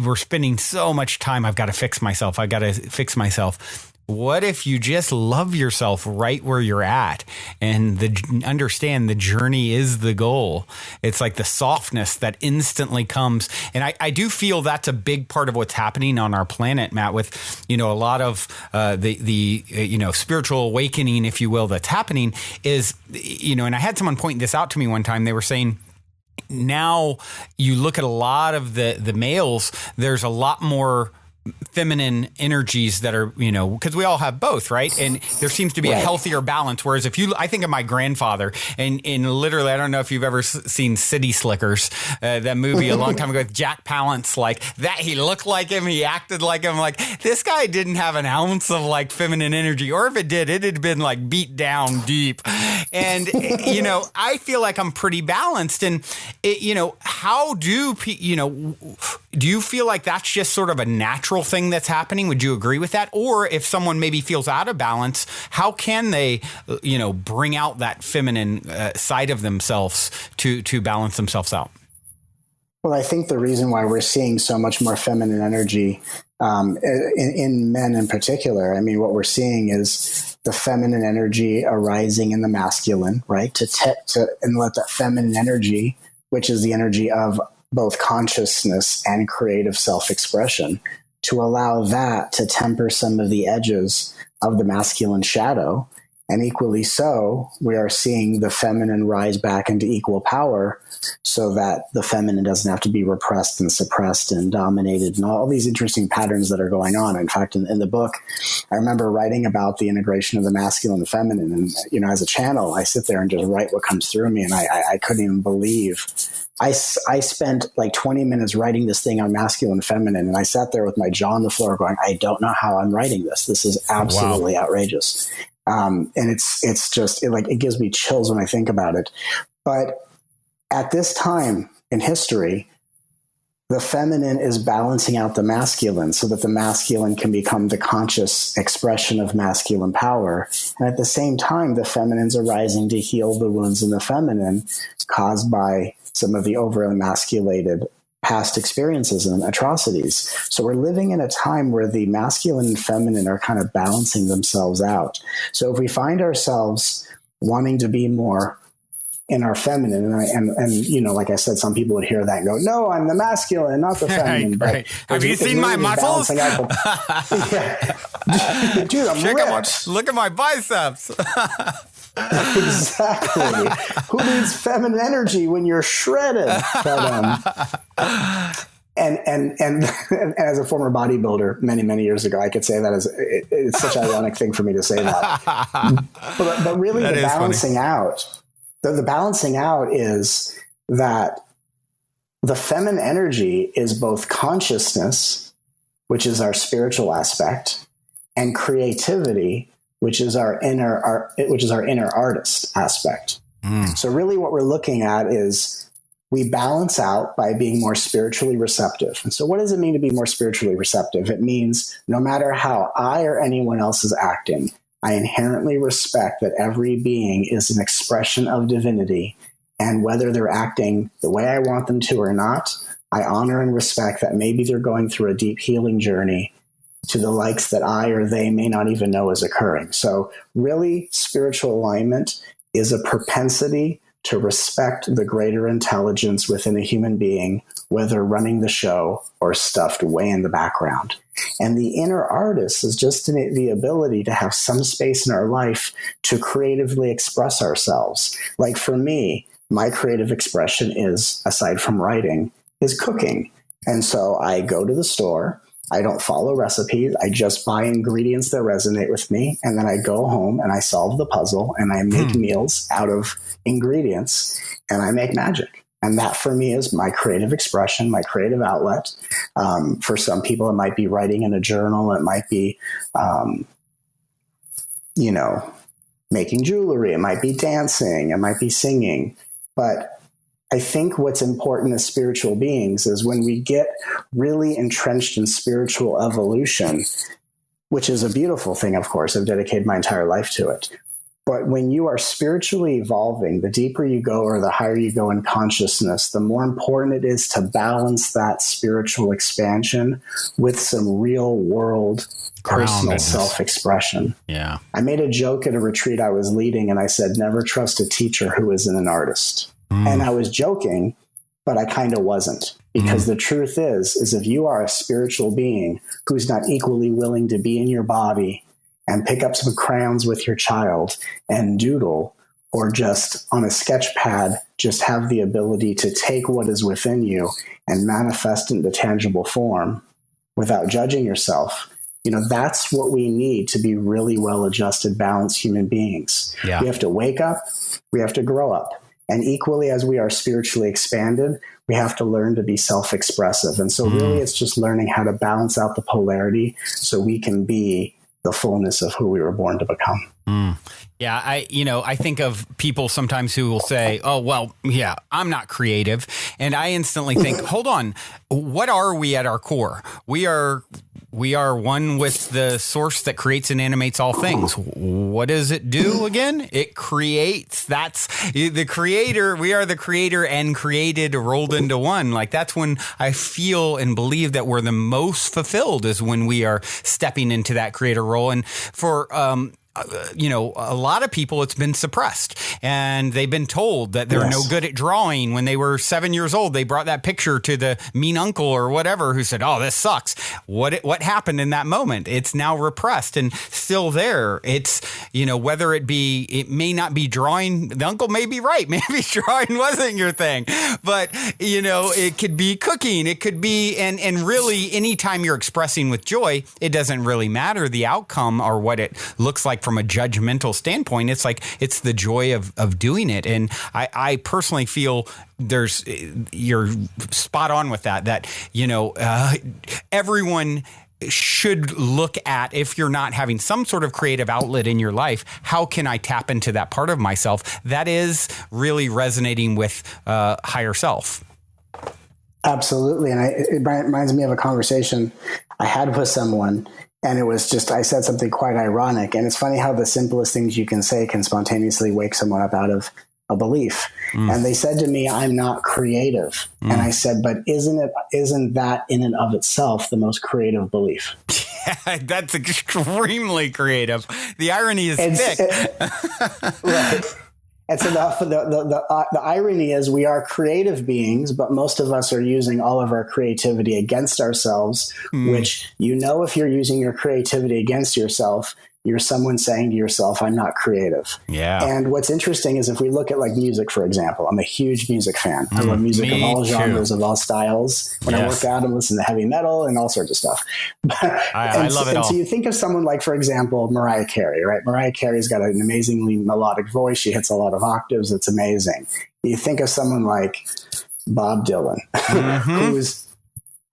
we're spending so much time. I've got to fix myself. I've got to fix myself. What if you just love yourself right where you're at and understand the journey is the goal? It's like the softness that instantly comes. And I do feel that's a big part of what's happening on our planet, Matt, with, a lot of the spiritual awakening, if you will, that's happening is, and I had someone point this out to me one time. They were saying, now you look at a lot of the males, there's a lot more feminine energies that are, because we all have both, right? And there seems to be a healthier balance. Whereas I think of my grandfather, and literally, I don't know if you've ever seen City Slickers, that movie a long time ago with Jack Palance, like that. He looked like him. He acted like him. Like this guy didn't have an ounce of like feminine energy, or if it did, it had been like beat down deep. And, I feel like I'm pretty balanced. And, how do you feel like that's just sort of a natural thing that's happening? Would you agree with that? Or if someone maybe feels out of balance, how can they, bring out that feminine side of themselves to balance themselves out? Well, I think the reason why we're seeing so much more feminine energy in men in particular, I mean, what we're seeing is the feminine energy arising in the masculine, right? And let that feminine energy, which is the energy of both consciousness and creative self-expression, to allow that to temper some of the edges of the masculine shadow. And equally so, we are seeing the feminine rise back into equal power so that the feminine doesn't have to be repressed and suppressed and dominated, and all these interesting patterns that are going on. In fact, in the book, I remember writing about the integration of the masculine and feminine. And, as a channel, I sit there and just write what comes through me. And I couldn't even believe I spent like 20 minutes writing this thing on masculine and feminine. And I sat there with my jaw on the floor going, I don't know how I'm writing this. This is absolutely outrageous. And it's just it gives me chills when I think about it. But at this time in history, the feminine is balancing out the masculine so that the masculine can become the conscious expression of masculine power. And at the same time, the feminines are rising to heal the wounds in the feminine caused by some of the over-emasculated past experiences and atrocities. So we're living in a time where the masculine and feminine are kind of balancing themselves out. So if we find ourselves wanting to be more in our feminine, and like I said, some people would hear that and go, no, I'm the masculine, not the feminine. Right. Have you seen my muscles? Dude, I'm ripped. Look at my biceps. Exactly. Who needs feminine energy when you're shredded? But, and as a former bodybuilder many years ago, I could say that it's such an ironic thing for me to say that. But really, the balancing out. The balancing out is that the feminine energy is both consciousness, which is our spiritual aspect, and creativity, which is our inner artist aspect. So really what we're looking at is we balance out by being more spiritually receptive. And so what does it mean to be more spiritually receptive? It means no matter how I or anyone else is acting, I inherently respect that every being is an expression of divinity. And whether they're acting the way I want them to or not, I honor and respect that maybe they're going through a deep healing journey to the likes that I or they may not even know is occurring. So really, spiritual alignment is a propensity to respect the greater intelligence within a human being, whether running the show or stuffed way in the background. And the inner artist is just the ability to have some space in our life to creatively express ourselves. Like for me, my creative expression is, aside from writing, is cooking. And so I go to the store. I don't follow recipes. I just buy ingredients that resonate with me. And then I go home and I solve the puzzle and I make meals out of ingredients and I make magic. And that for me is my creative expression, my creative outlet. For some people, it might be writing in a journal. It might be, making jewelry. It might be dancing. It might be singing. But I think what's important as spiritual beings is when we get really entrenched in spiritual evolution, which is a beautiful thing, of course. I've dedicated my entire life to it. But when you are spiritually evolving, the deeper you go or the higher you go in consciousness, the more important it is to balance that spiritual expansion with some real world personal self-expression. Yeah. I made a joke at a retreat I was leading, and I said, never trust a teacher who isn't an artist. And I was joking, but I kind of wasn't. Because the truth is if you are a spiritual being who's not equally willing to be in your body and pick up some crayons with your child and doodle, or just on a sketch pad, just have the ability to take what is within you and manifest into tangible form without judging yourself, that's what we need to be really well-adjusted, balanced human beings. Yeah. We have to wake up, we have to grow up. And equally as we are spiritually expanded, we have to learn to be self-expressive. And so really it's just learning how to balance out the polarity so we can be the fullness of who we were born to become. Yeah, I think of people sometimes who will say, oh, well, yeah, I'm not creative. And I instantly think, hold on, what are we at our core? We are one with the source that creates and animates all things. What does it do again? It creates. That's the creator. We are the creator and created rolled into one. Like that's when I feel and believe that we're the most fulfilled is when we are stepping into that creator role. And for, a lot of people, it's been suppressed and they've been told that they're no good at drawing. When they were 7 years old, they brought that picture to the mean uncle or whatever who said, oh, this sucks. What happened in that moment? It's now repressed and still there. It's, whether it may not be drawing. The uncle may be right. Maybe drawing wasn't your thing, but it could be cooking. It could be, and really anytime you're expressing with joy, it doesn't really matter the outcome or what it looks like from a judgmental standpoint. It's like, it's the joy of doing it. And I personally feel you're spot on with that, everyone should look at, if you're not having some sort of creative outlet in your life, how can I tap into that part of myself that is really resonating with higher self? Absolutely. And it reminds me of a conversation I had with someone. And it was just, I said something quite ironic. And it's funny how the simplest things you can say can spontaneously wake someone up out of a belief. And they said to me, I'm not creative. And I said, but isn't that in and of itself the most creative belief? Yeah, that's extremely creative. The irony is thick. Right. And so the irony is we are creative beings, but most of us are using all of our creativity against ourselves, which, if you're using your creativity against yourself, you're someone saying to yourself, I'm not creative. Yeah. And what's interesting is if we look at like music, for example, I'm a huge music fan. I love music of all genres, of all styles. When I work out, I listen to heavy metal and all sorts of stuff. I love it all. And so you think of someone like, for example, Mariah Carey, right? Mariah Carey's got an amazingly melodic voice. She hits a lot of octaves. It's amazing. You think of someone like Bob Dylan, who's,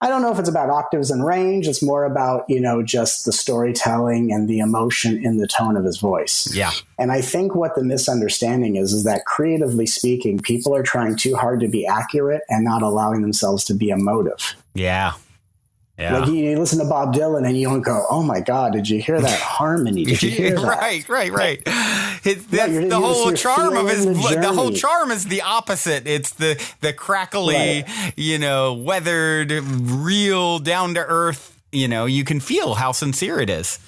I don't know if it's about octaves and range. It's more about, just the storytelling and the emotion in the tone of his voice. Yeah. And I think what the misunderstanding is that creatively speaking, people are trying too hard to be accurate and not allowing themselves to be emotive. Yeah. Yeah. Like you listen to Bob Dylan and you don't go, oh my God, did you hear that harmony? Did you hear that? Right. The whole charm is the opposite. It's the crackly, weathered, real, down to earth, you can feel how sincere it is.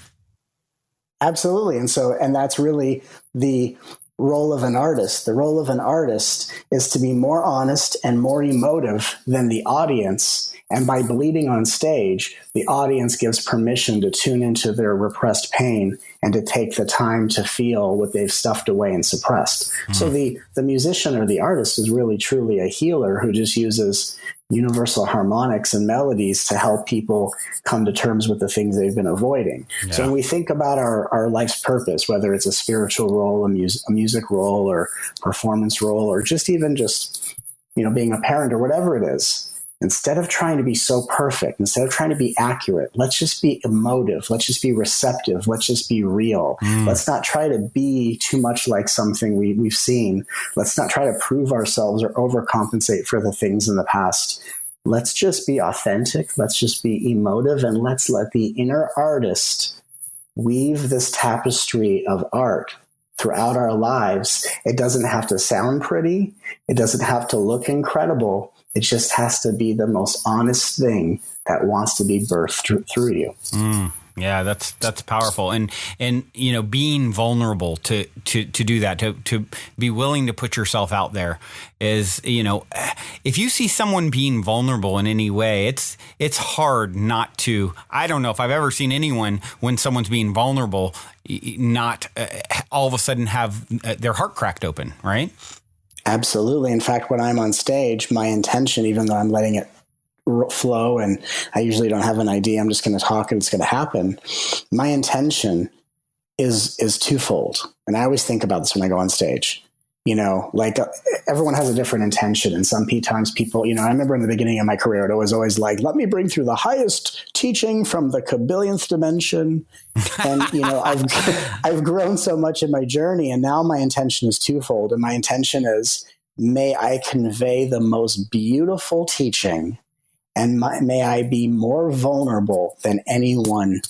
Absolutely. And that's really the role of an artist. The role of an artist is to be more honest and more emotive than the audience. And by bleeding on stage, the audience gives permission to tune into their repressed pain and to take the time to feel what they've stuffed away and suppressed. So the musician or the artist is really truly a healer who just uses universal harmonics and melodies to help people come to terms with the things they've been avoiding. Yeah. So when we think about our life's purpose, whether it's a spiritual role, a music role, or performance role, or just being a parent or whatever it is, instead of trying to be so perfect, instead of trying to be accurate, let's just be emotive. Let's just be receptive. Let's just be real. Let's not try to be too much like something we've seen. Let's not try to prove ourselves or overcompensate for the things in the past. Let's just be authentic. Let's just be emotive. And let's let the inner artist weave this tapestry of art throughout our lives. It doesn't have to sound pretty. It doesn't have to look incredible. It just has to be the most honest thing that wants to be birthed through you. Yeah, that's powerful. And being vulnerable to do that, to be willing to put yourself out there is, if you see someone being vulnerable in any way, it's hard not to. I don't know if I've ever seen anyone, when someone's being vulnerable, not all of a sudden have their heart cracked open, right? Absolutely. In fact, when I'm on stage, my intention, even though I'm letting it flow and I usually don't have an idea. I'm just going to talk and it's going to happen. My intention is twofold. And I always think about this when I go on stage. Like everyone has a different intention. And sometimes people, I remember in the beginning of my career, it was always like, let me bring through the highest teaching from the kabillionth dimension. And, I've grown so much in my journey. And now my intention is twofold. And my intention is, may I convey the most beautiful teaching and may I be more vulnerable than anyone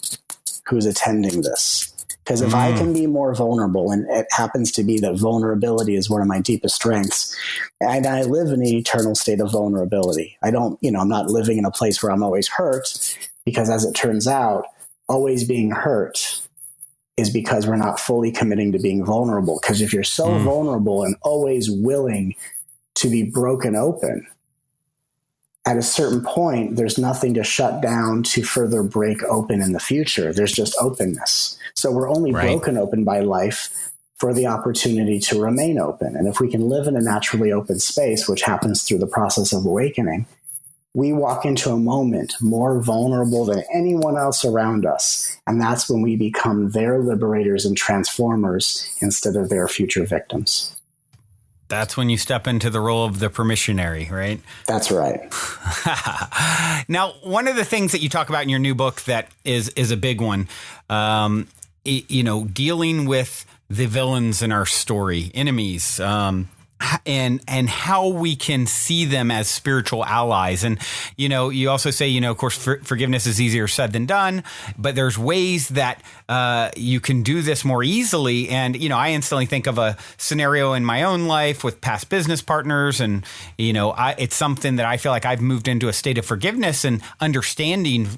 who's attending this. Because if I can be more vulnerable, and it happens to be that vulnerability is one of my deepest strengths, and I live in an eternal state of vulnerability. I don't, I'm not living in a place where I'm always hurt, because as it turns out, always being hurt is because we're not fully committing to being vulnerable. Because if you're so vulnerable and always willing to be broken open, at a certain point, there's nothing to shut down to further break open in the future. There's just openness. So we're only broken open by life for the opportunity to remain open. And if we can live in a naturally open space, which happens through the process of awakening, we walk into a moment more vulnerable than anyone else around us. And that's when we become their liberators and transformers instead of their future victims. That's when you step into the role of the permissionary, right? That's right. Now, one of the things that you talk about in your new book that is a big one, dealing with the villains in our story, enemies, and how we can see them as spiritual allies. And, you also say, of course, forgiveness is easier said than done, but there's ways that you can do this more easily. And, I instantly think of a scenario in my own life with past business partners. And, it's something that I feel like I've moved into a state of forgiveness and understanding,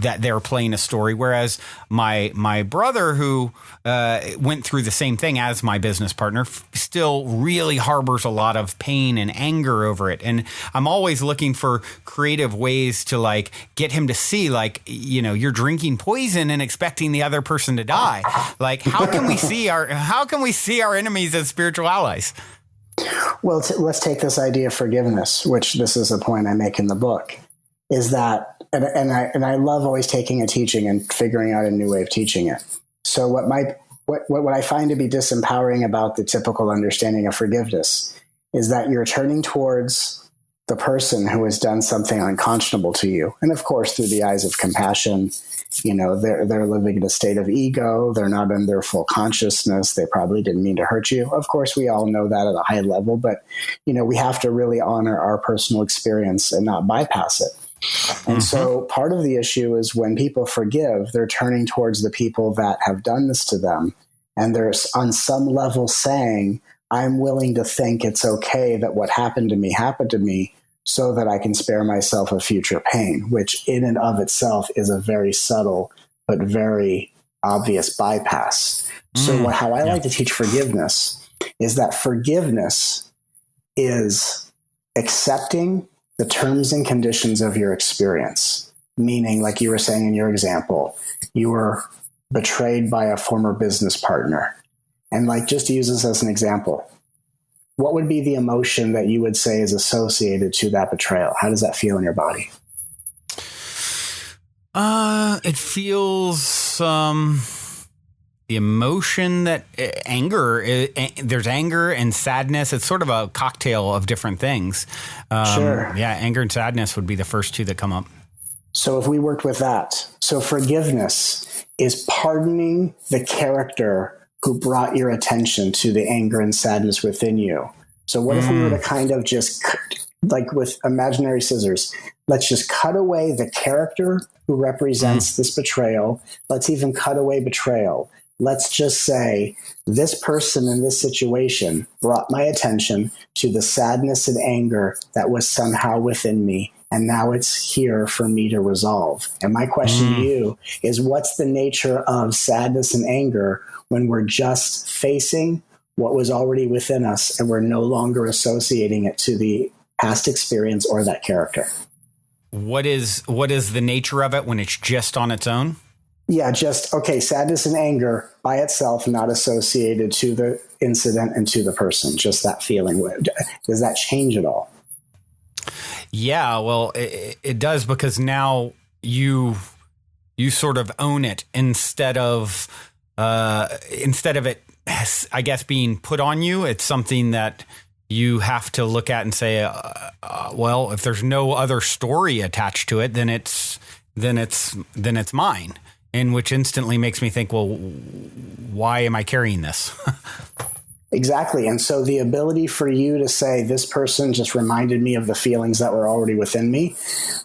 that they're playing a story. Whereas my brother, who went through the same thing as my business partner, still really harbors a lot of pain and anger over it. And I'm always looking for creative ways to get him to see, you're drinking poison and expecting the other person to die. How can we see our enemies as spiritual allies? Well, let's take this idea of forgiveness, which this is a point I make in the book, is that, and I love always taking a teaching and figuring out a new way of teaching it. So what I find to be disempowering about the typical understanding of forgiveness is that you're turning towards the person who has done something unconscionable to you. And of course, through the eyes of compassion, they're living in a state of ego. They're not in their full consciousness. They probably didn't mean to hurt you. Of course, we all know that at a high level, but, we have to really honor our personal experience and not bypass it. And so part of the issue is when people forgive, they're turning towards the people that have done this to them. And they're on some level saying, I'm willing to think it's okay that what happened to me so that I can spare myself a future pain, which in and of itself is a very subtle but very obvious bypass. So how I like to teach forgiveness is that forgiveness is accepting the terms and conditions of your experience. Meaning, like you were saying in your example, you were betrayed by a former business partner. And just to use this as an example, what would be the emotion that you would say is associated to that betrayal? How does that feel in your body? It feels the emotion that anger. There's anger and sadness. It's sort of a cocktail of different things. Sure. Yeah, anger and sadness would be the first two that come up. So if we worked with that, so forgiveness is pardoning the character who brought your attention to the anger and sadness within you. So what if we were to kind of just, with imaginary scissors, let's just cut away the character who represents this betrayal. Let's even cut away betrayal. Let's just say this person in this situation brought my attention to the sadness and anger that was somehow within me. And now it's here for me to resolve. And my question to you is, what's the nature of sadness and anger when we're just facing what was already within us and we're no longer associating it to the past experience or that character? What is the nature of it when it's just on its own? Yeah, sadness and anger by itself, not associated to the incident and to the person, just that feeling. Does that change at all? Yeah, well, it does, because now you sort of own it instead of it, I guess, being put on you. It's something that you have to look at and say, well, if there's no other story attached to it, then it's mine. And which instantly makes me think, well, why am I carrying this? Exactly. And so the ability for you to say, this person just reminded me of the feelings that were already within me,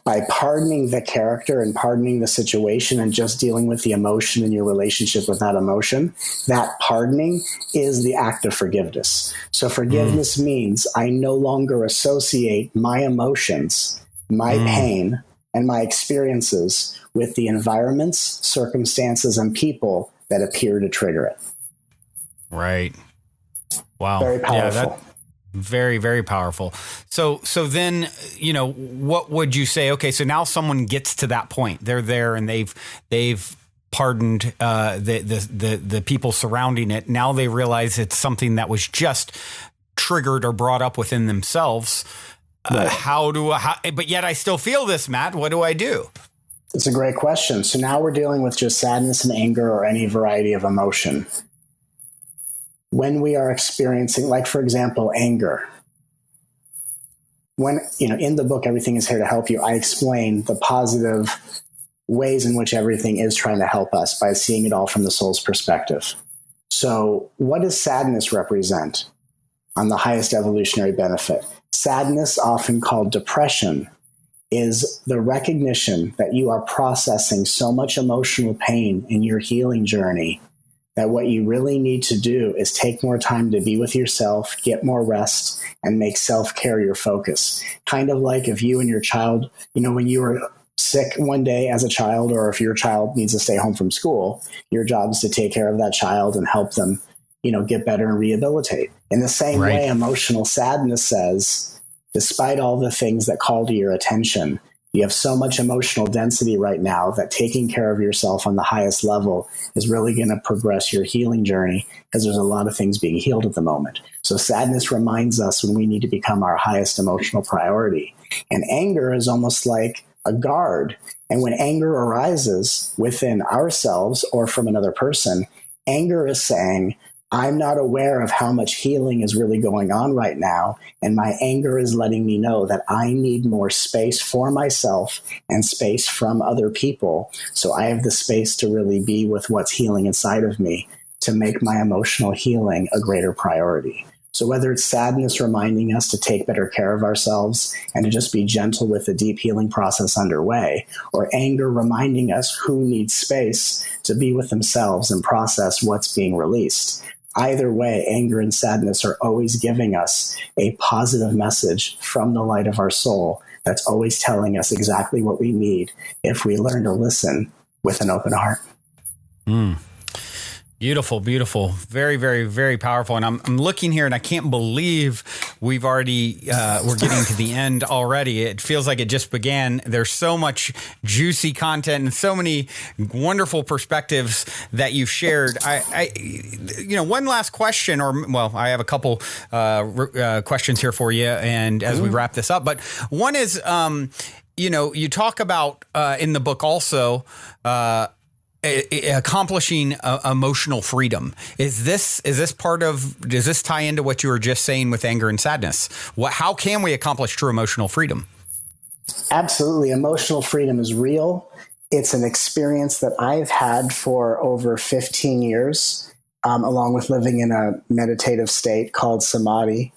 by pardoning the character and pardoning the situation and just dealing with the emotion and your relationship with that emotion, that pardoning is the act of forgiveness. So forgiveness means I no longer associate my emotions, my pain, and my experiences with the environments, circumstances, and people that appear to trigger it. Right. Wow. Very powerful. Yeah, very, very powerful. So then, what would you say? Okay, so now someone gets to that point. They're there and they've pardoned the people surrounding it. Now they realize it's something that was just triggered or brought up within themselves. Right. But yet I still feel this, Matt. What do I do? It's a great question. So now we're dealing with just sadness and anger or any variety of emotion. When we are experiencing, like, for example, anger, when, in the book, Everything is Here to Help You, I explain the positive ways in which everything is trying to help us by seeing it all from the soul's perspective. So what does sadness represent on the highest evolutionary benefit? Sadness, often called depression, is the recognition that you are processing so much emotional pain in your healing journey that what you really need to do is take more time to be with yourself, get more rest, and make self-care your focus. Kind of like if you and your child, when you were sick one day as a child, or if your child needs to stay home from school, your job is to take care of that child and help them, get better and rehabilitate. In the same way, emotional sadness says, despite all the things that call to your attention, you have so much emotional density right now that taking care of yourself on the highest level is really going to progress your healing journey, because there's a lot of things being healed at the moment. So sadness reminds us when we need to become our highest emotional priority. And anger is almost like a guard. And when anger arises within ourselves or from another person, anger is saying, I'm not aware of how much healing is really going on right now, and my anger is letting me know that I need more space for myself and space from other people, so I have the space to really be with what's healing inside of me, to make my emotional healing a greater priority. So whether it's sadness reminding us to take better care of ourselves and to just be gentle with the deep healing process underway, or anger reminding us who needs space to be with themselves and process what's being released, either way, anger and sadness are always giving us a positive message from the light of our soul that's always telling us exactly what we need if we learn to listen with an open heart. Beautiful, beautiful. Very, very, very powerful. And I'm looking here and I can't believe we've already, we're getting to the end already. It feels like it just began. There's so much juicy content and so many wonderful perspectives that you've shared. One last question, I have a couple questions here for you, and as we wrap this up, but one is, you talk about in the book also, accomplishing emotional freedom. Does this tie into what you were just saying with anger and sadness? How can we accomplish true emotional freedom? Absolutely. Emotional freedom is real. It's an experience that I've had for over 15 years, along with living in a meditative state called samadhi.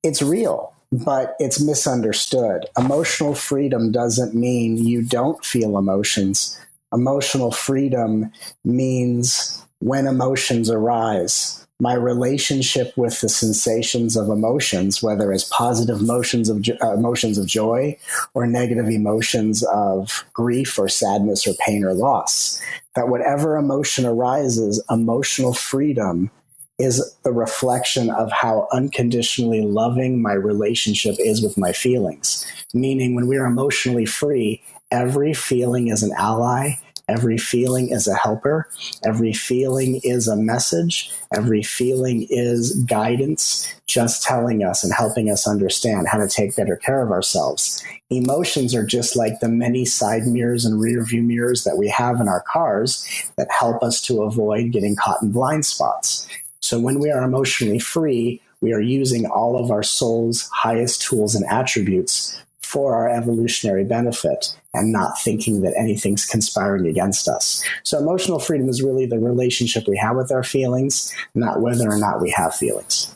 It's real, but it's misunderstood. Emotional freedom doesn't mean you don't feel emotions. Emotional freedom means when emotions arise, my relationship with the sensations of emotions, whether it's positive emotions of joy or negative emotions of grief or sadness or pain or loss, that whatever emotion arises, emotional freedom is the reflection of how unconditionally loving my relationship is with my feelings. Meaning when we are emotionally free, every feeling is an ally, Every feeling is a helper. Every feeling is a message. Every feeling is guidance, just telling us and helping us understand how to take better care of ourselves. Emotions are just like the many side mirrors and rear view mirrors that we have in our cars that help us to avoid getting caught in blind spots. So when we are emotionally free, we are using all of our soul's highest tools and attributes for our evolutionary benefit and not thinking that anything's conspiring against us. So emotional freedom is really the relationship we have with our feelings, not whether or not we have feelings.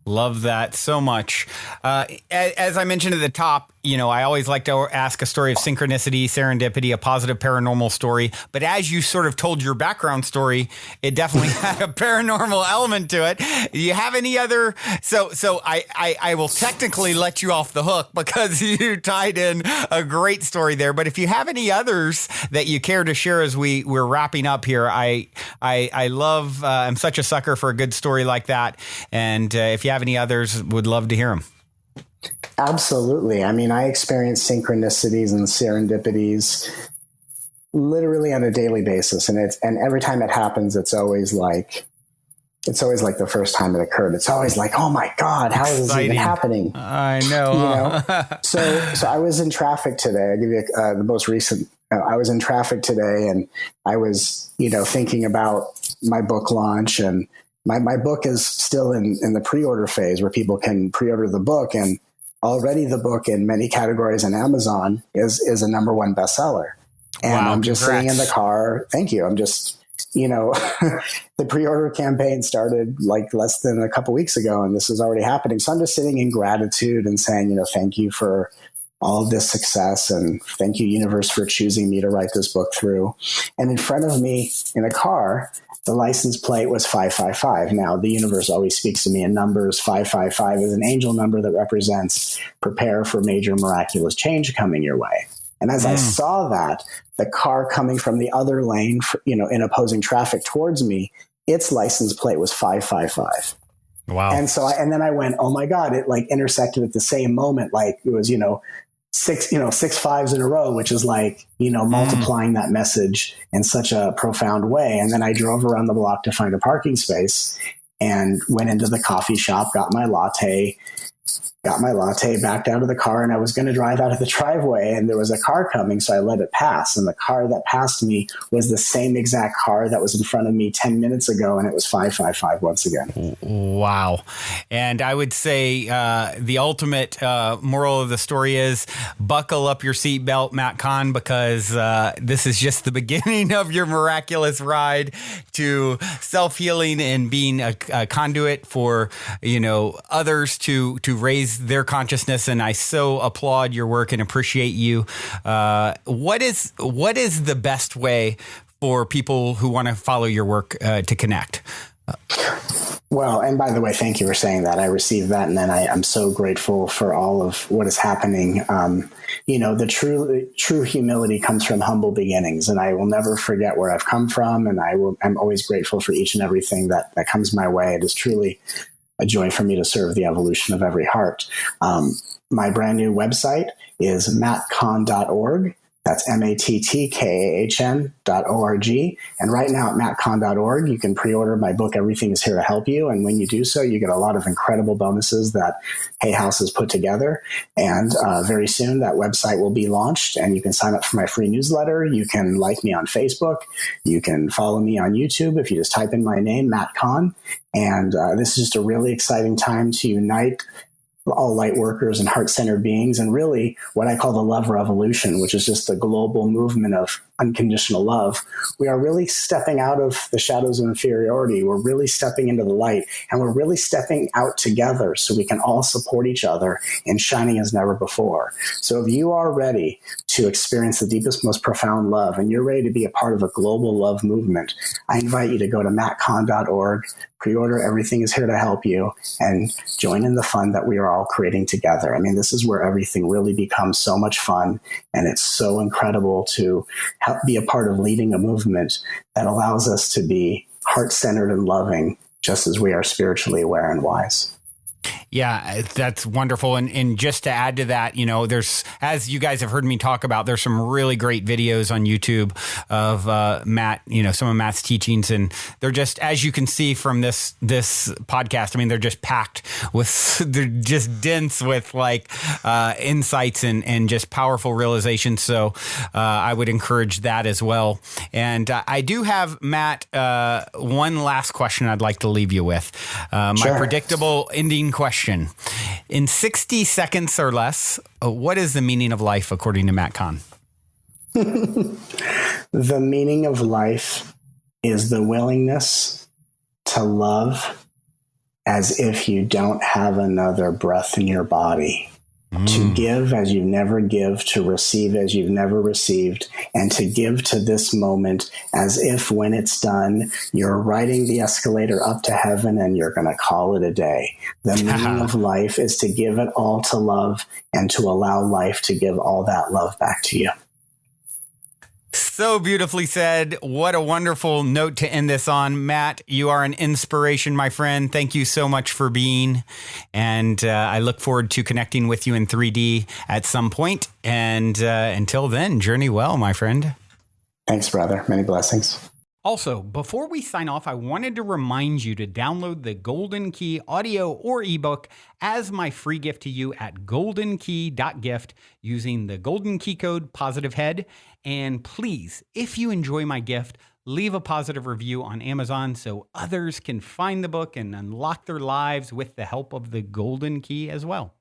Love that so much. As I mentioned at the top, I always like to ask a story of synchronicity, serendipity, a positive paranormal story. But as you sort of told your background story, it definitely had a paranormal element to it. Do you have any other? So I will technically let you off the hook because you tied in a great story there. But if you have any others that you care to share as we're wrapping up here, I love, I'm such a sucker for a good story like that. And if you have any others, would love to hear them. Absolutely. I mean, I experience synchronicities and serendipities literally on a daily basis. And every time it happens, it's always like the first time it occurred. It's always like, oh my God, how is this even happening? I know. So I was in traffic today. I'll give you the most recent. I was in traffic today and I was, thinking about my book launch, and my book is still in the pre-order phase where people can pre-order the book. And already the book in many categories on Amazon is a number one bestseller. And wow, I'm just sitting in the car. Thank you. I'm just, the pre-order campaign started like less than a couple weeks ago, and this is already happening. So I'm just sitting in gratitude and saying, thank you for all of this success, and thank you, universe, for choosing me to write this book through. And in front of me in a car, the license plate was 555. Now, the universe always speaks to me in numbers. 555 is an angel number that represents prepare for major miraculous change coming your way. And as I saw that, the car coming from the other lane, in opposing traffic towards me, its license plate was 555. Wow. And then I went, oh my God, it like intersected at the same moment. Like it was, six fives in a row, which is like, multiplying that message in such a profound way. And then I drove around the block to find a parking space and went into the coffee shop, got my latte, backed out of the car, and I was going to drive out of the driveway, and there was a car coming, so I let it pass. And the car that passed me was the same exact car that was in front of me 10 minutes ago, and it was 555 once again. Wow. And I would say the ultimate moral of the story is buckle up your seatbelt, Matt Kahn, because this is just the beginning of your miraculous ride to self-healing and being a conduit for, others to raise their consciousness. And I so applaud your work and appreciate you. What is the best way for people who want to follow your work to connect? Well, and by the way, thank you for saying that. I received that, and then I'm so grateful for all of what is happening. The true humility comes from humble beginnings, and I will never forget where I've come from, and I'm always grateful for each and everything that comes my way. It is truly a joy for me to serve the evolution of every heart. My brand new website is mattkahn.org. That's mattkahn.org. And right now at mattkahn.org, you can pre-order my book, Everything is Here to Help You. And when you do so, you get a lot of incredible bonuses that Hay House has put together. And very soon that website will be launched, and you can sign up for my free newsletter. You can like me on Facebook. You can follow me on YouTube if you just type in my name, Matt Kahn. And this is just a really exciting time to unite all light workers and heart-centered beings, and really what I call the love revolution, which is just the global movement of unconditional love. We are really stepping out of the shadows of inferiority. We're really stepping into the light, and we're really stepping out together so we can all support each other and shining as never before. So if you are ready to experience the deepest, most profound love, and you're ready to be a part of a global love movement, I invite you to go to mattkahn.org, pre-order Everything is Here to Help You, and join in the fun that we are all creating together. I mean, this is where everything really becomes so much fun, and it's so incredible to be a part of leading a movement that allows us to be heart-centered and loving, just as we are spiritually aware and wise. Yeah, that's wonderful. And just to add to that, there's, as you guys have heard me talk about, there's some really great videos on YouTube of Matt, some of Matt's teachings. And they're just, as you can see from this podcast, I mean, they're just packed with, they're just dense with like insights and just powerful realizations. So I would encourage that as well. And I do have, Matt, one last question I'd like to leave you with. My predictable ending question. In 60 seconds or less, what is the meaning of life according to Matt Kahn? The meaning of life is the willingness to love as if you don't have another breath in your body. To give as you never give, to receive as you've never received, and to give to this moment as if when it's done, you're riding the escalator up to heaven and you're going to call it a day. The meaning of life is to give it all to love and to allow life to give all that love back to you. So beautifully said. What a wonderful note to end this on. Matt, you are an inspiration, my friend. Thank you so much for being. And I look forward to connecting with you in 3D at some point. And until then, journey well, my friend. Thanks, brother. Many blessings. Also, before we sign off, I wanted to remind you to download the Golden Key audio or ebook as my free gift to you at goldenkey.gift using the Golden Key code POSITIVEHEAD. And please, if you enjoy my gift, leave a positive review on Amazon so others can find the book and unlock their lives with the help of the Golden Key as well.